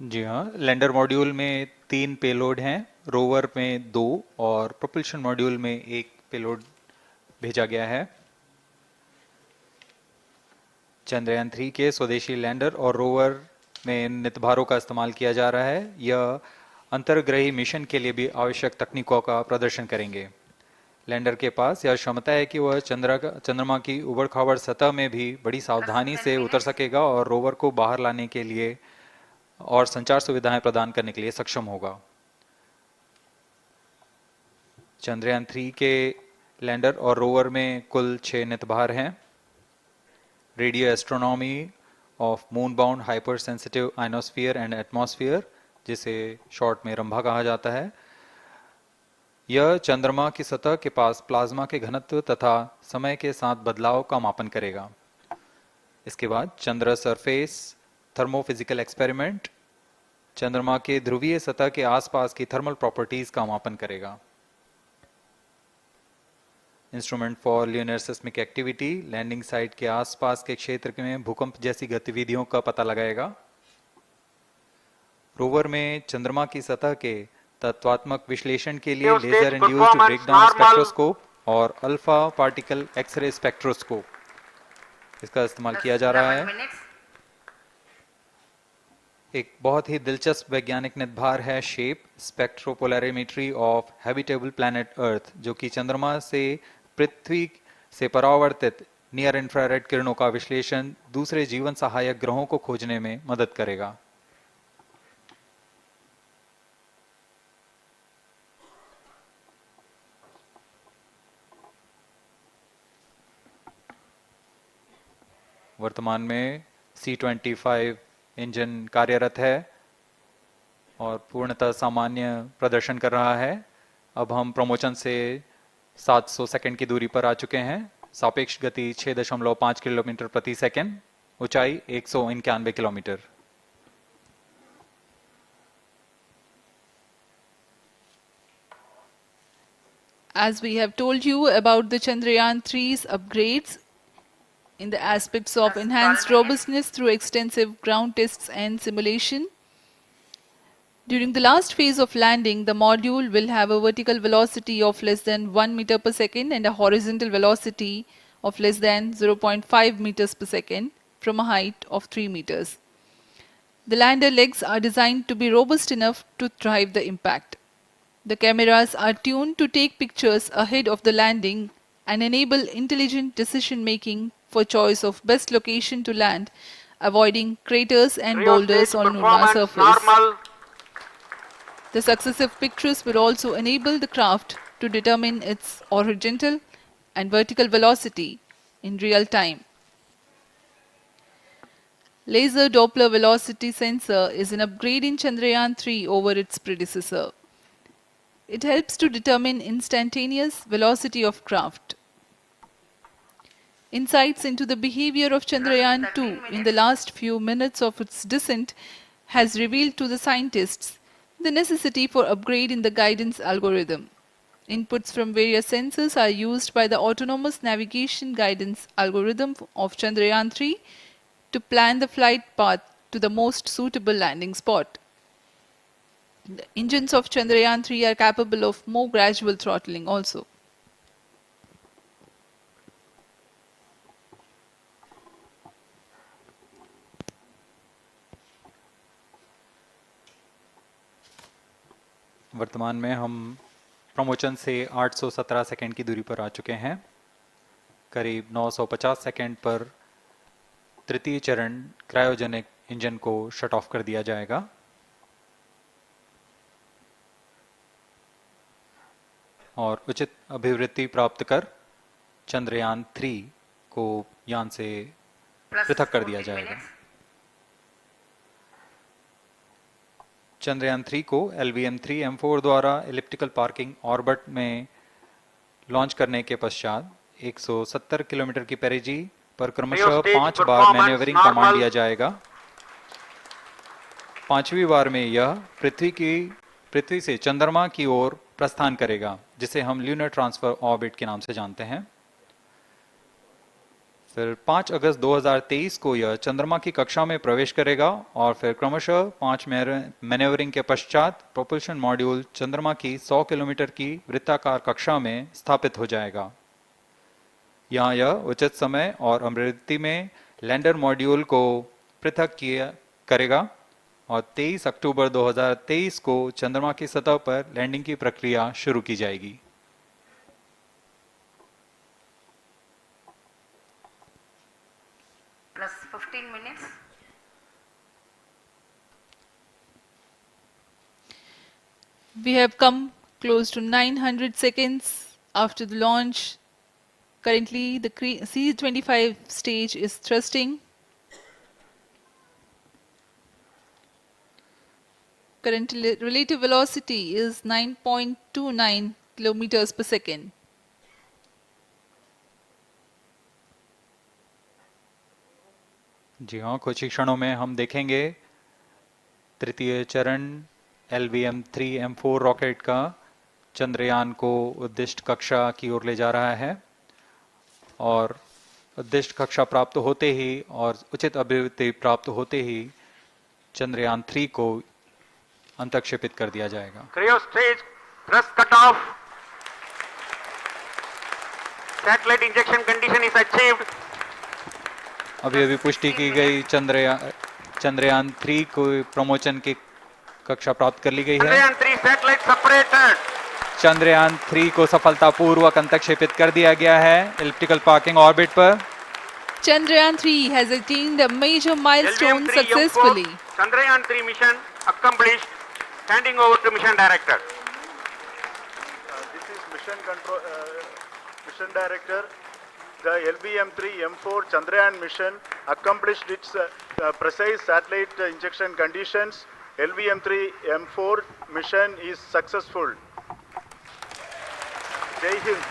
जी हाँ, lander module में 3 payload हैं, rover में 2 और propulsion module में 1 payload भेजा गया है। चंद्रयान 3 के स्वदेशी लैंडर और रोवर में नितभारों का इस्तेमाल किया जा रहा है। यह अंतर्ग्रही मिशन के लिए भी आवश्यक तकनीकों का प्रदर्शन करेंगे। लैंडर के पास यह क्षमता है कि वह चंद्रमा की उबड़-खाबड़ सतह में भी बड़ी सावधानी से उतर सकेगा और रोवर को बाहर लाने के लिए और संचार सुविधाएं प्रदान करने के लिए सक्षम होगा। चंद्रयान 3 के लैंडर और रोवर में कुल 6 नितभार हैं। Radio astronomy of moon bound hyper sensitive ionosphere and atmosphere, जिसे शॉर्ट में रंभा कहा जाता है, यह चंद्रमा की सतह के पास प्लाज्मा के घनत्व तथा समय के साथ बदलाव का मापन करेगा। इसके बाद चंद्र सरफेस थर्मोफिजिकल एक्सपेरिमेंट चंद्रमा के ध्रुवीय सतह के आसपास की थर्मल प्रॉपर्टीज का मापन करेगा। Instrument for lunar seismic activity landing site के आसपास के क्षेत्र में भूकंप जैसी गतिविधियों का पता लगाएगा। रोवर में चंद्रमा की सतह के तत्वात्मक विश्लेषण के लिए Stage laser induced performance breakdown normal. Spectroscope और अल्फा पार्टिकल एक्सरे स्पेक्ट्रोस्कोप इसका इस्तेमाल किया जा रहा है। एक बहुत ही दिलचस्प वैज्ञानिक निर्धार है shape स्पेक्ट्रोपोलैरिमेट्री of habitable planet earth, जो कि चंद्रमा से पृथ्वी से परावर्तित नियर इंफ्रारेड किरणों का विश्लेषण दूसरे जीवन सहायक ग्रहों को खोजने में मदद करेगा। वर्तमान में C-25 इंजन कार्यरत है और पूर्णतः सामान्य प्रदर्शन कर रहा है। अब हम प्रमोशन से 700 सेकंड की दूरी पर आ चुके हैं। सापेक्ष गति 6.5 किलोमीटर प्रति सेकंड, ऊंचाई 191 kilometre. As we have told you about the Chandrayaan-3's upgrades in the aspects of enhanced robustness through extensive ground tests and simulation. During the last phase of landing, the module will have a vertical velocity of less than 1 meter per second and a horizontal velocity of less than 0.5 meters per second from a height of 3 meters. The lander legs are designed to be robust enough to thrive the impact. The cameras are tuned to take pictures ahead of the landing and enable intelligent decision making for choice of best location to land, avoiding craters and boulders on lunar surface. Normal. The successive pictures will also enable the craft to determine its horizontal and vertical velocity in real time. Laser Doppler velocity sensor is an upgrade in Chandrayaan-3 over its predecessor. It helps to determine instantaneous velocity of craft. Insights into the behavior of Chandrayaan-2 in the last few minutes of its descent has revealed to the scientists the necessity for upgrade in the guidance algorithm. Inputs from various sensors are used by the autonomous navigation guidance algorithm of Chandrayaan-3 to plan the flight path to the most suitable landing spot. The engines of Chandrayaan-3 are capable of more gradual throttling also. वर्तमान में हम promotion से 817 second की दूरी पर आ चुके हैं। करीब 950 सेकंड पर तृतीय चरण क्रायोजेनिक इंजन को शट ऑफ कर दिया जाएगा। और उचित अभिवृद्धि प्राप्त कर चंद्रयान-3 को यान से पृथक कर दिया जाएगा। चंद्रयान-3 को LVM-3M4 द्वारा इलिप्टिकल पार्किंग ऑर्बिट में लॉन्च करने के पश्चात 170 किलोमीटर की पेरिजी पर क्रमशः 5 बार मैन्यूवरिंग कमांड दिया जाएगा। 5वीं बार में यह पृथ्वी से चंद्रमा की ओर प्रस्थान करेगा, जिसे हम ल्यूनर ट्रांसफर ऑर्बिट के नाम से जानते हैं। फिर 5 अगस्त 2023 को यह चंद्रमा की कक्षा में प्रवेश करेगा और फिर क्रमशः 5 मैन्यूवरिंग के पश्चात प्रोपल्शन मॉड्यूल चंद्रमा की 100 किलोमीटर की वृत्ताकार कक्षा में स्थापित हो जाएगा। यहाँ यह उचित समय और अभिवृद्धि में लैंडर मॉड्यूल को पृथक करेगा और 23 अक्टूबर 2023 को चंद्रमा की सतह पर लैंडिंग की प्रक्रिया शुरू की जाएगी। Plus 15 minutes. We have come close to 900 seconds after the launch. Currently, the C-25 stage is thrusting. Current relative velocity is 9.29 kilometers per second. जी हाँ, कुछ ही क्षणों में हम देखेंगे तृतीय चरण LVM-3M4 रॉकेट का चंद्रयान को उद्दिष्ट कक्षा की ओर ले जा रहा है और उद्दिष्ट कक्षा प्राप्त होते ही और उचित अभिवृद्धि प्राप्त होते ही चंद्रयान 3 को अंतक्षेपित कर दिया जाएगा। Cryo stage thrust cutoff. Satellite injection condition is achieved. अभी पुष्टि की गई चंद्रयान 3 को प्रमोशन की कक्षा प्राप्त कर ली गई है। Chandrayaan 3 satellite separated. चंद्रयान 3 को सफलतापूर्वक अंतक्षेपित कर दिया गया है एलिप्टिकल पार्किंग ऑर्बिट पर। Chandrayaan 3 has attained a major milestone LVM-3 successfully. Chandrayaan 3 mission accomplished. Handing over to mission director. This is mission director. The LVM-3 M4 Chandrayaan mission accomplished its precise satellite injection conditions. LVM-3 M4 mission is successful. Jai Hind.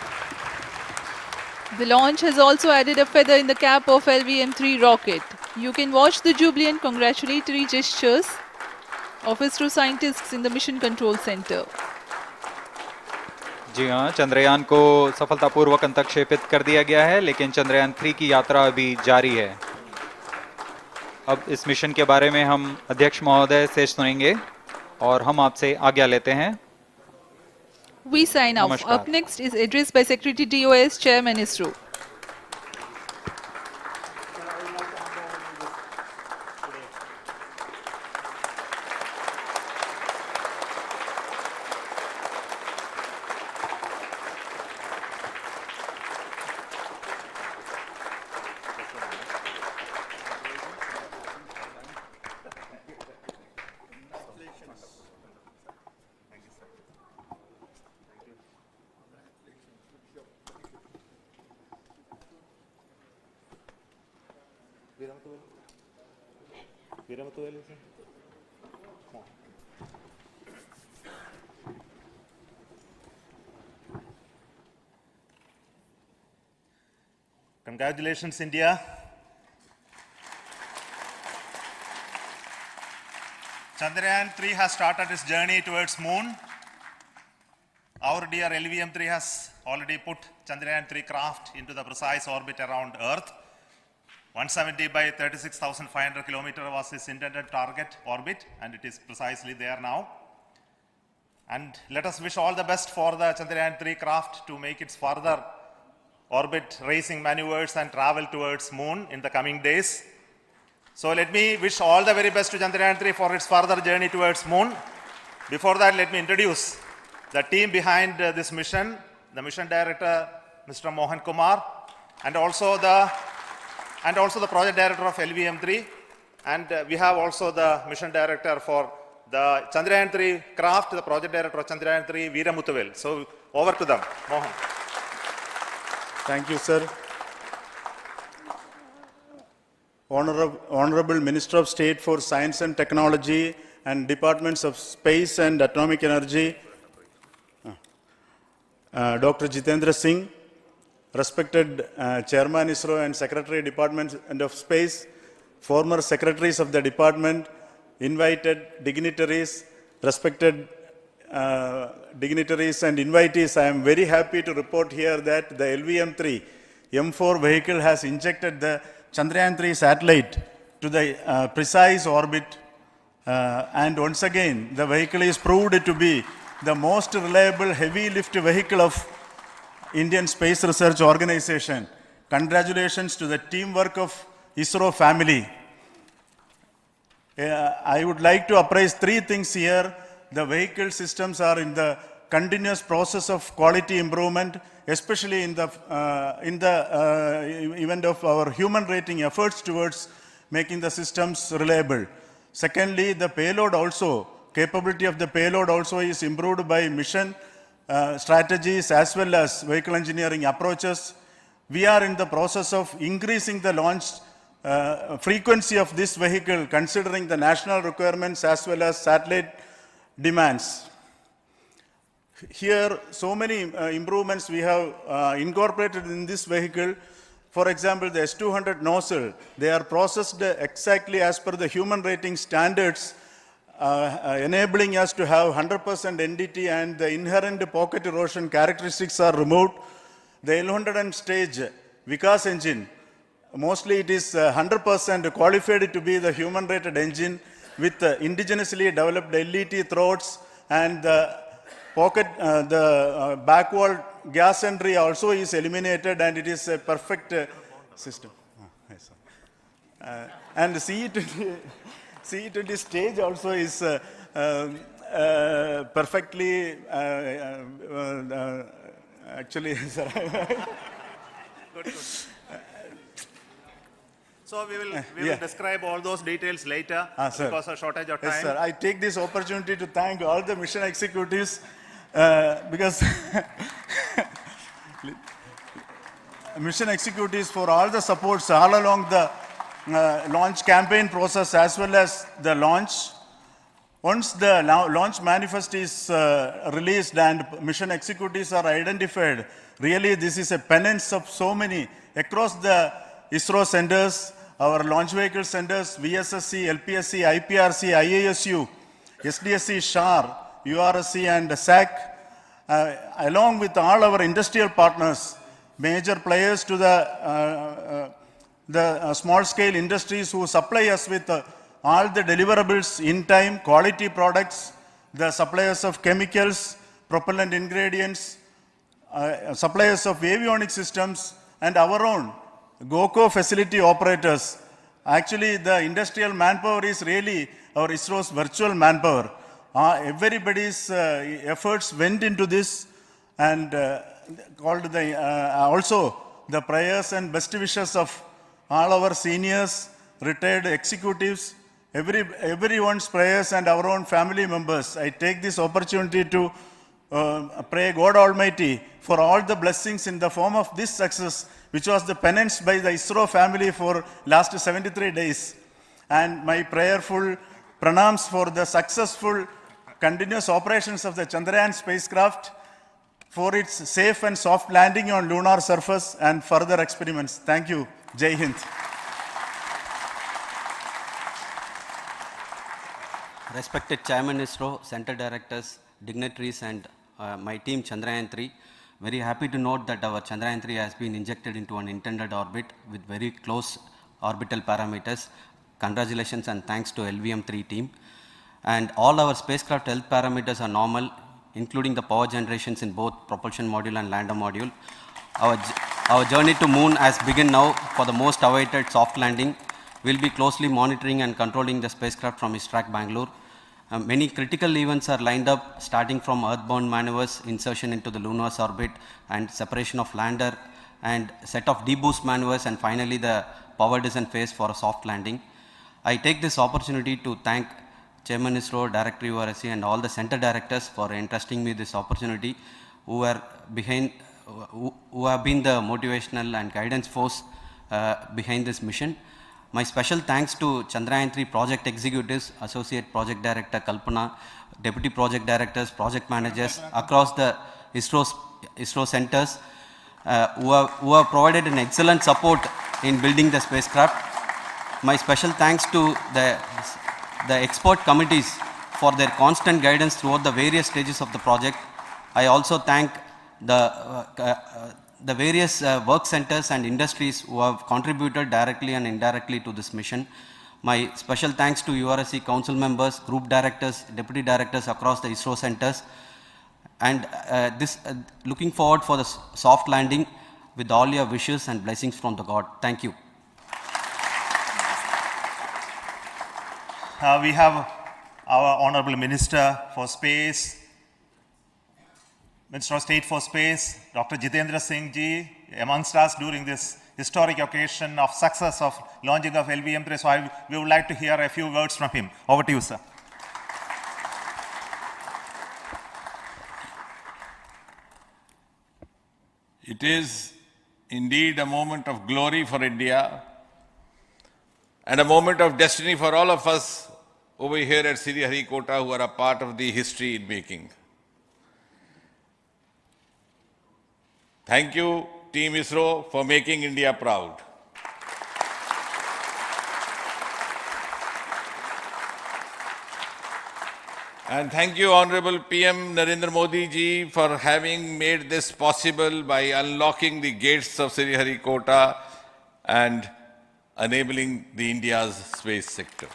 The launch has also added a feather in the cap of LVM-3 rocket. You can watch the jubilant congratulatory gestures of ISRO scientists in the Mission Control Center. जी हाँ, चंद्रयान को सफलतापूर्वक अंतक्षेपित कर दिया गया है, लेकिन चंद्रयान 3 की यात्रा अभी जारी है। अब इस मिशन के बारे में हम अध्यक्ष महोदय से सुनेंगे और हम आपसे आज्ञा लेते हैं। We sign off. नमस्कार। Up next is address by Secretary DOS, Chairman ISRO. Congratulations, India. Chandrayaan 3 has started its journey towards moon. Our dear LVM-3 has already put Chandrayaan 3 craft into the precise orbit around Earth. 170 by 36,500 kilometers was its intended target orbit, and it is precisely there now. And let us wish all the best for the Chandrayaan 3 craft to make its further orbit racing maneuvers and travel towards moon in the coming days. So let me wish all the very best to Chandrayaan 3 for its further journey towards moon. Before that, let me introduce the team behind this mission, the mission director, Mr. Mohan Kumar, and also the project director of LVM-3, and we have also the mission director for the Chandrayaan 3 craft, the project director of Chandrayaan 3, Veera Muthuvel. So over to them, Mohan. Thank you, sir. Honorable Minister of State for Science and Technology and Departments of Space and Atomic Energy, Dr. Jitendra Singh, respected Chairman ISRO and Secretary Department of Space, former secretaries of the department, invited dignitaries, respected dignitaries and invitees, I am very happy to report here that the LVM-3 M4 vehicle has injected the Chandrayaan 3 satellite to the precise orbit, and once again the vehicle is proved to be the most reliable heavy lift vehicle of Indian Space Research Organization. Congratulations to the teamwork of ISRO family. I would like to appraise three things here. The vehicle systems are in the continuous process of quality improvement, especially in the event of our human rating efforts towards making the systems reliable. Secondly, the payload also, capability of the payload also is improved by mission strategies as well as vehicle engineering approaches. We are in the process of increasing the launch frequency of this vehicle considering the national requirements as well as satellite demands. Here, so many improvements we have incorporated in this vehicle. For example, the S200 nozzle, they are processed exactly as per the human rating standards enabling us to have 100% NDT and the inherent pocket erosion characteristics are removed. The L100 stage Vikas engine, mostly it is 100% qualified to be the human rated engine with indigenously developed LET throats, and the pocket, back wall gas entry also is eliminated, and it is a perfect system. Yes, and CE20 stage also is perfectly, actually, sir. Good. So we will describe all those details later because of shortage of time. Yes, sir. I take this opportunity to thank all the mission executives because mission executives for all the supports all along the launch campaign process as well as the launch. Once the launch manifest is released and mission executives are identified, really this is a penance of so many across the ISRO centers, our launch vehicle centers, VSSC, LPSC, IPRC, IASU, SDSC, SHAR, URSC and SAC, along with all our industrial partners, major players to the small-scale industries who supply us with all the deliverables in time, quality products, the suppliers of chemicals, propellant ingredients, suppliers of avionics systems, and our own GOCO facility operators. Actually, the industrial manpower is really our ISRO's virtual manpower. Everybody's efforts went into this, and also the prayers and best wishes of all our seniors, retired executives, everyone's prayers and our own family members. I take this opportunity to pray God Almighty for all the blessings in the form of this success, which was the penance by the ISRO family for last 73 days. And my prayerful pranams for the successful continuous operations of the Chandrayaan spacecraft, for its safe and soft landing on lunar surface and further experiments. Thank you. Jai Hind. Respected Chairman ISRO, Center Directors, dignitaries and my team Chandrayaan 3, very happy to note that our Chandrayaan 3 has been injected into an intended orbit with very close orbital parameters. Congratulations and thanks to LVM3 team. And all our spacecraft health parameters are normal, including the power generations in both propulsion module and lander module. Our journey to moon has begun now for the most awaited soft landing. We'll be closely monitoring and controlling the spacecraft from ISTRAC Bangalore. Many critical events are lined up, starting from earthbound maneuvers, insertion into the lunar orbit, and separation of lander, and set of deboost maneuvers, and finally the power descent phase for a soft landing. I take this opportunity to thank Chairman ISRO, Director URSC, and all the center directors for entrusting me this opportunity, who have been the motivational and guidance force behind this mission. My special thanks to Chandrayaan 3 project executives, Associate Project Director Kalpana, Deputy Project Directors, Project Managers across the ISRO centers who have provided an excellent support in building the spacecraft. My special thanks to the expert committees for their constant guidance throughout the various stages of the project. I also thank the various work centers and industries who have contributed directly and indirectly to this mission. My special thanks to URSC council members, group directors, deputy directors across the ISRO centers, and looking forward for the soft landing with all your wishes and blessings from the God. Thank you. We have our Honorable Minister for Space, Minister of State for Space, Dr. Jitendra Singh ji, amongst us during this historic occasion of success of launching of LVM3. So we would like to hear a few words from him. Over to you, sir. It is indeed a moment of glory for India and a moment of destiny for all of us over here at Sriharikota who are a part of the history in making. Thank you, Team ISRO, for making India proud. And thank you, Honorable PM Narendra Modi ji, for having made this possible by unlocking the gates of Sriharikota and enabling the India's space sector.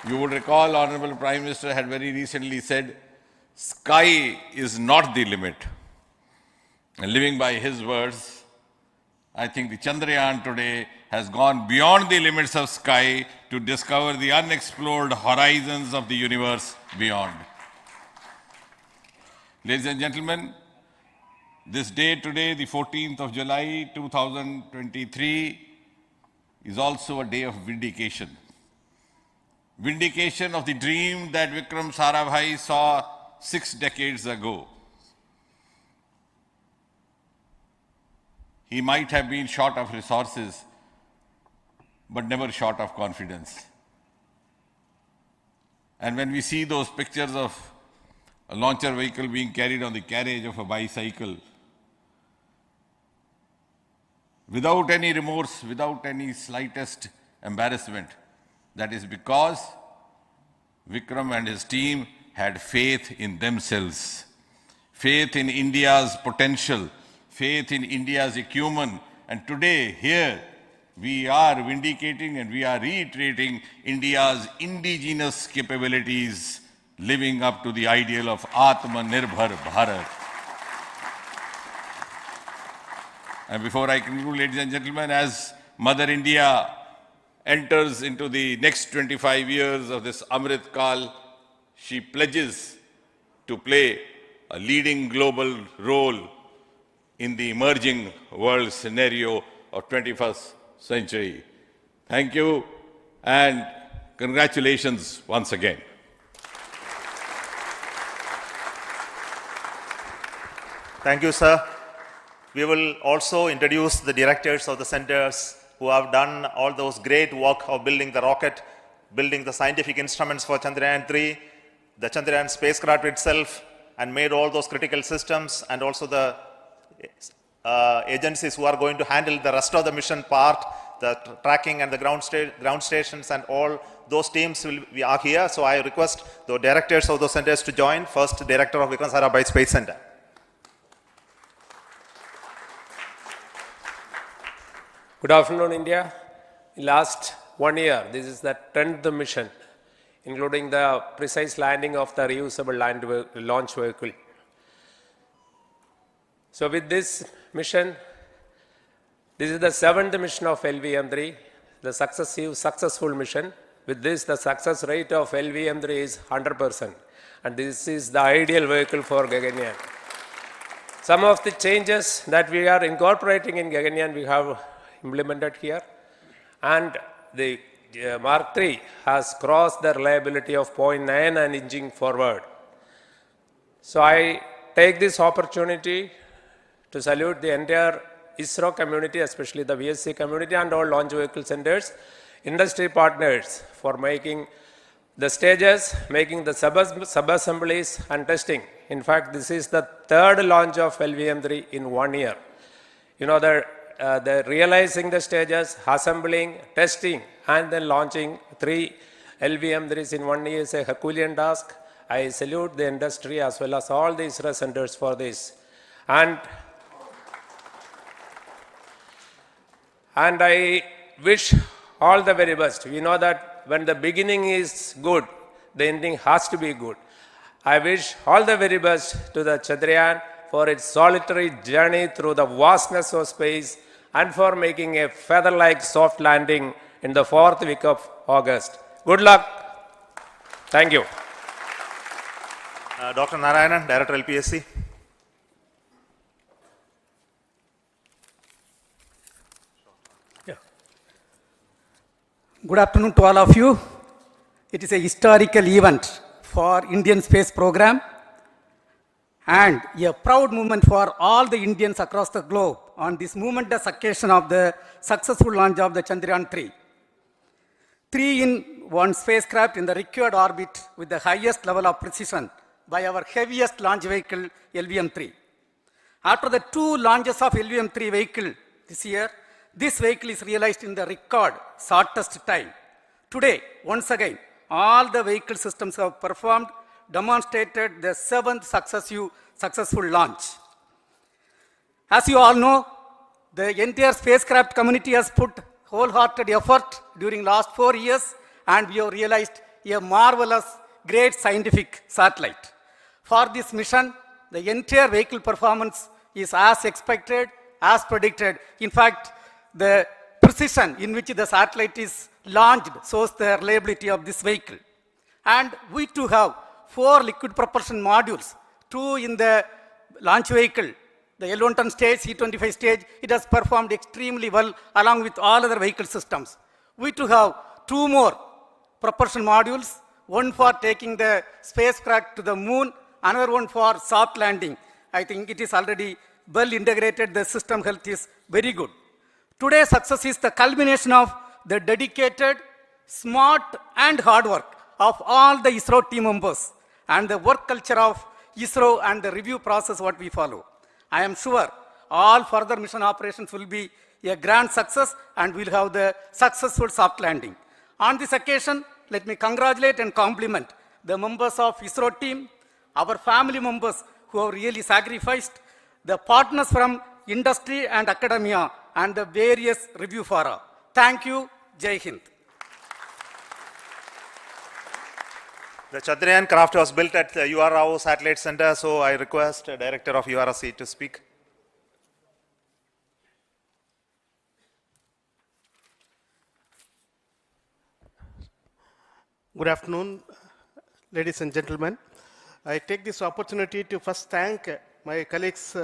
You would recall, Honorable Prime Minister had very recently said, sky is not the limit. And living by his words, I think the Chandrayaan today has gone beyond the limits of sky to discover the unexplored horizons of the universe beyond. Ladies and gentlemen, this day today, the 14th of July 2023, is also a day of vindication. Vindication of the dream that Vikram Sarabhai saw 6 decades ago. He might have been short of resources, but never short of confidence. And when we see those pictures of a launcher vehicle being carried on the carriage of a bicycle, without any remorse, without any slightest embarrassment, that is because Vikram and his team had faith in themselves, faith in India's potential, faith in India's acumen. And today, here, we are vindicating and we are reiterating India's indigenous capabilities, living up to the ideal of Atmanirbhar Bharat. And before I conclude, ladies and gentlemen, as Mother India enters into the next 25 years of this Amrit Kal, she pledges to play a leading global role in the emerging world scenario of 21st century. Thank you and congratulations once again. Thank you, sir. We will also introduce the directors of the centers who have done all those great work of building the rocket, building the scientific instruments for Chandrayaan-3, the Chandrayaan spacecraft itself, and made all those critical systems, and also the agencies who are going to handle the rest of the mission part, the tracking and the ground stations, and all those teams are here. So I request the directors of those centers to join. First, Director of Vikram Sarabhai Space Center. Good afternoon, India. In last 1 year, this is the 10th mission, including the precise landing of the reusable launch vehicle. So with this mission, this is the 7th mission of LVM-3, the successful mission. With this, the success rate of LVM-3 is 100%. And this is the ideal vehicle for Gaganyaan. Some of the changes that we are incorporating in Gaganyaan, we have implemented here, and the Mark III has crossed the reliability of 0.9 and inching forward. So I take this opportunity to salute the entire ISRO community, especially the VSC community and all launch vehicle centers, industry partners for making the stages, making the sub-assemblies and testing. In fact, this is the 3rd launch of LVM-3 in 1 year. You know, the realizing the stages, assembling, testing, and then launching 3 LVM-3s in 1 year is a Herculean task. I salute the industry as well as all the ISRO centers for this. And I wish all the very best. We know that when the beginning is good, the ending has to be good. I wish all the very best to the Chandrayaan for its solitary journey through the vastness of space and for making a feather-like soft landing in the 4th week of August. Good luck. Thank you. Dr. Narayanan, Director LPSC. Good afternoon to all of you. It is a historical event for Indian space program and a proud moment for all the Indians across the globe on this momentous occasion of the successful launch of the Chandrayaan-3. 3-in-1 spacecraft in the required orbit with the highest level of precision by our heaviest launch vehicle, LVM-3. After the 2 launches of LVM-3 vehicle this year, this vehicle is realized in the record shortest time. Today, once again, all the vehicle systems have performed, demonstrated the 7th successful launch. As you all know, the entire spacecraft community has put wholehearted effort during last 4 years, and we have realized a marvelous, great scientific satellite. For this mission, the entire vehicle performance is as expected, as predicted. In fact, the precision in which the satellite is launched shows the reliability of this vehicle. And we too have 4 liquid propulsion modules, 2 in the launch vehicle. The L110 stage, C25 stage, it has performed extremely well along with all other vehicle systems. We too have 2 more propulsion modules, one for taking the spacecraft to the moon, another one for soft landing. I think it is already well integrated, the system health is very good. Today's success is the culmination of the dedicated, smart and hard work of all the ISRO team members and the work culture of ISRO and the review process what we follow. I am sure all further mission operations will be a grand success and we'll have the successful soft landing. On this occasion, let me congratulate and compliment the members of ISRO team, our family members who have really sacrificed, the partners from industry and academia, and the various review fora. Thank you. Jai Hind. The Chandrayaan craft was built at the UR Rao Satellite Center, so I request the Director of URC to speak. Good afternoon, ladies and gentlemen. I take this opportunity to first thank my colleagues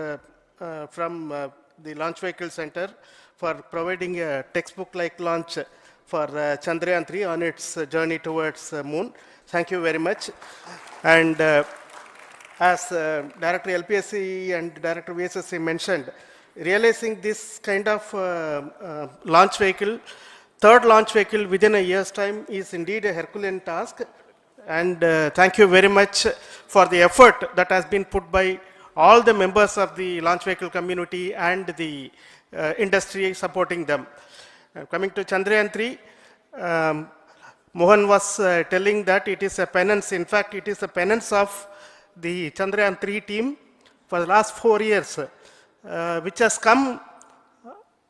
from the Launch Vehicle Center for providing a textbook-like launch for Chandrayaan 3 on its journey towards moon. Thank you very much. And as Director LPSC and Director VSSC mentioned, realizing this kind of launch vehicle, third launch vehicle within a year's time is indeed a Herculean task. And thank you very much for the effort that has been put by all the members of the launch vehicle community and the industry supporting them. Coming to Chandrayaan 3, Mohan was telling that it is a penance. In fact, it is a penance of the Chandrayaan 3 team for the last 4 years, which has come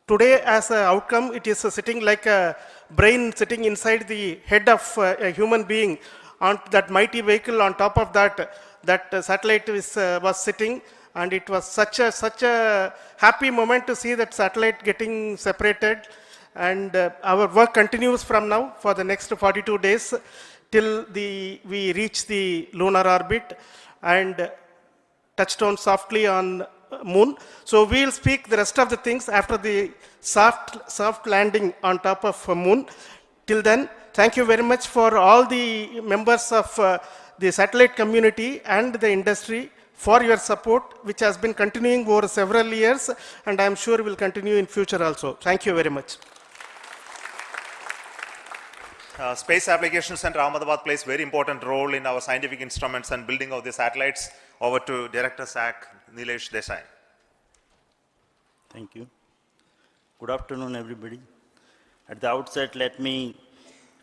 today as an outcome. It is sitting like a brain sitting inside the head of a human being on that mighty vehicle. On top of that, that satellite was sitting, and it was such a happy moment to see that satellite getting separated. And our work continues from now for the next 42 days till we reach the lunar orbit and touchdown softly on moon. So we'll speak the rest of the things after the soft landing on top of moon. Till then, thank you very much for all the members of the satellite community and the industry for your support, which has been continuing over several years, and I'm sure will continue in future also. Thank you very much. Space Applications Center Ahmedabad plays very important role in our scientific instruments and building of the satellites. Over to Director SAC, Nilesh Desai. Thank you. Good afternoon, everybody. At the outset, let me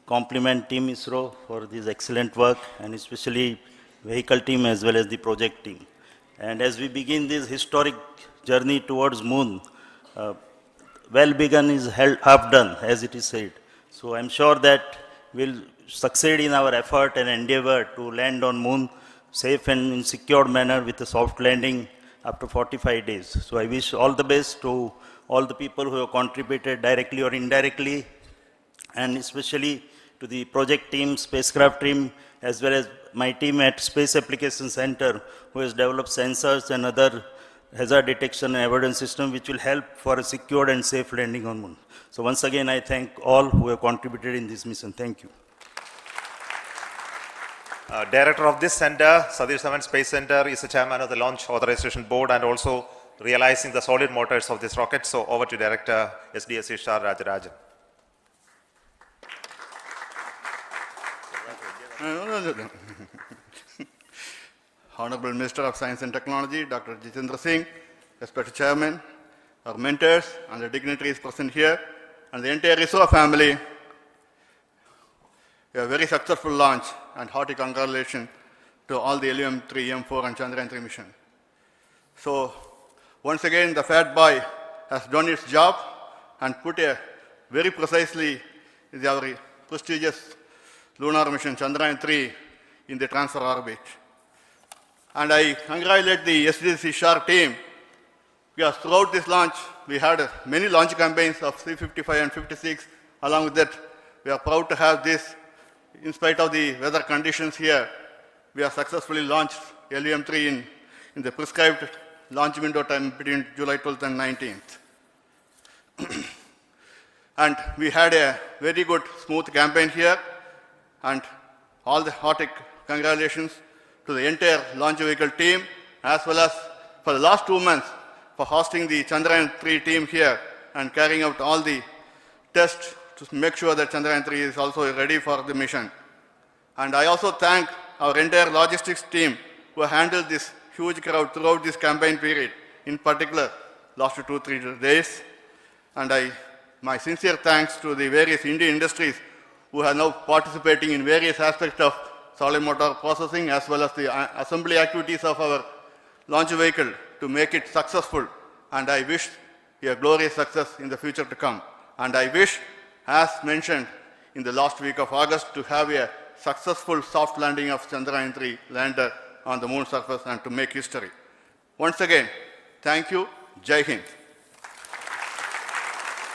compliment Team ISRO for this excellent work, and especially vehicle team as well as the project team. And as we begin this historic journey towards moon, well begun is half done, as it is said. So I'm sure that we'll succeed in our effort and endeavor to land on moon safe and in secured manner with a soft landing after 45 days. So I wish all the best to all the people who have contributed directly or indirectly, and especially to the project team, spacecraft team, as well as my team at Space Applications Center, who has developed sensors and other hazard detection and avoidance system which will help for a secured and safe landing on moon. So once again, I thank all who have contributed in this mission. Thank you. Director of this center, Satish Dhawan Space Center, is the chairman of the Launch Authorization Board and also realizing the solid motors of this rocket. So over to Director SDSC Shah Rajarajan. Honorable Minister of Science and Technology, Dr. Jitendra Singh, respected Chairman, our mentors and the dignitaries present here, and the entire ISRO family. a very successful launch, and hearty congratulations to all the LVM-3, M4 and Chandrayaan-3 mission. So once again, the Fat Boy has done its job and put a very precisely our prestigious lunar mission Chandrayaan-3 in the transfer orbit. And I congratulate the SDC SHAR team, because throughout this launch, we had many launch campaigns of C-55 and 56. Along with that, we are proud to have this. In spite of the weather conditions here, we have successfully launched LVM-3 in the prescribed launch window time between July 12th and 19th. And we had a very good, smooth campaign here, and all the hearty congratulations to the entire launch vehicle team, as well as for the last 2 months for hosting the Chandrayaan-3 team here and carrying out all the tests to make sure that Chandrayaan-3 is also ready for the mission. And I also thank our entire logistics team who handled this huge crowd throughout this campaign period, in particular last 2-3 days. And my sincere thanks to the various Indian industries who are now participating in various aspects of solid motor processing as well as the assembly activities of our launch vehicle to make it successful. And I wish a glorious success in the future to come. And I wish, as mentioned in the last week of August, to have a successful soft landing of Chandrayaan-3 lander on the moon surface and to make history. Once again, thank you. Jai Hind.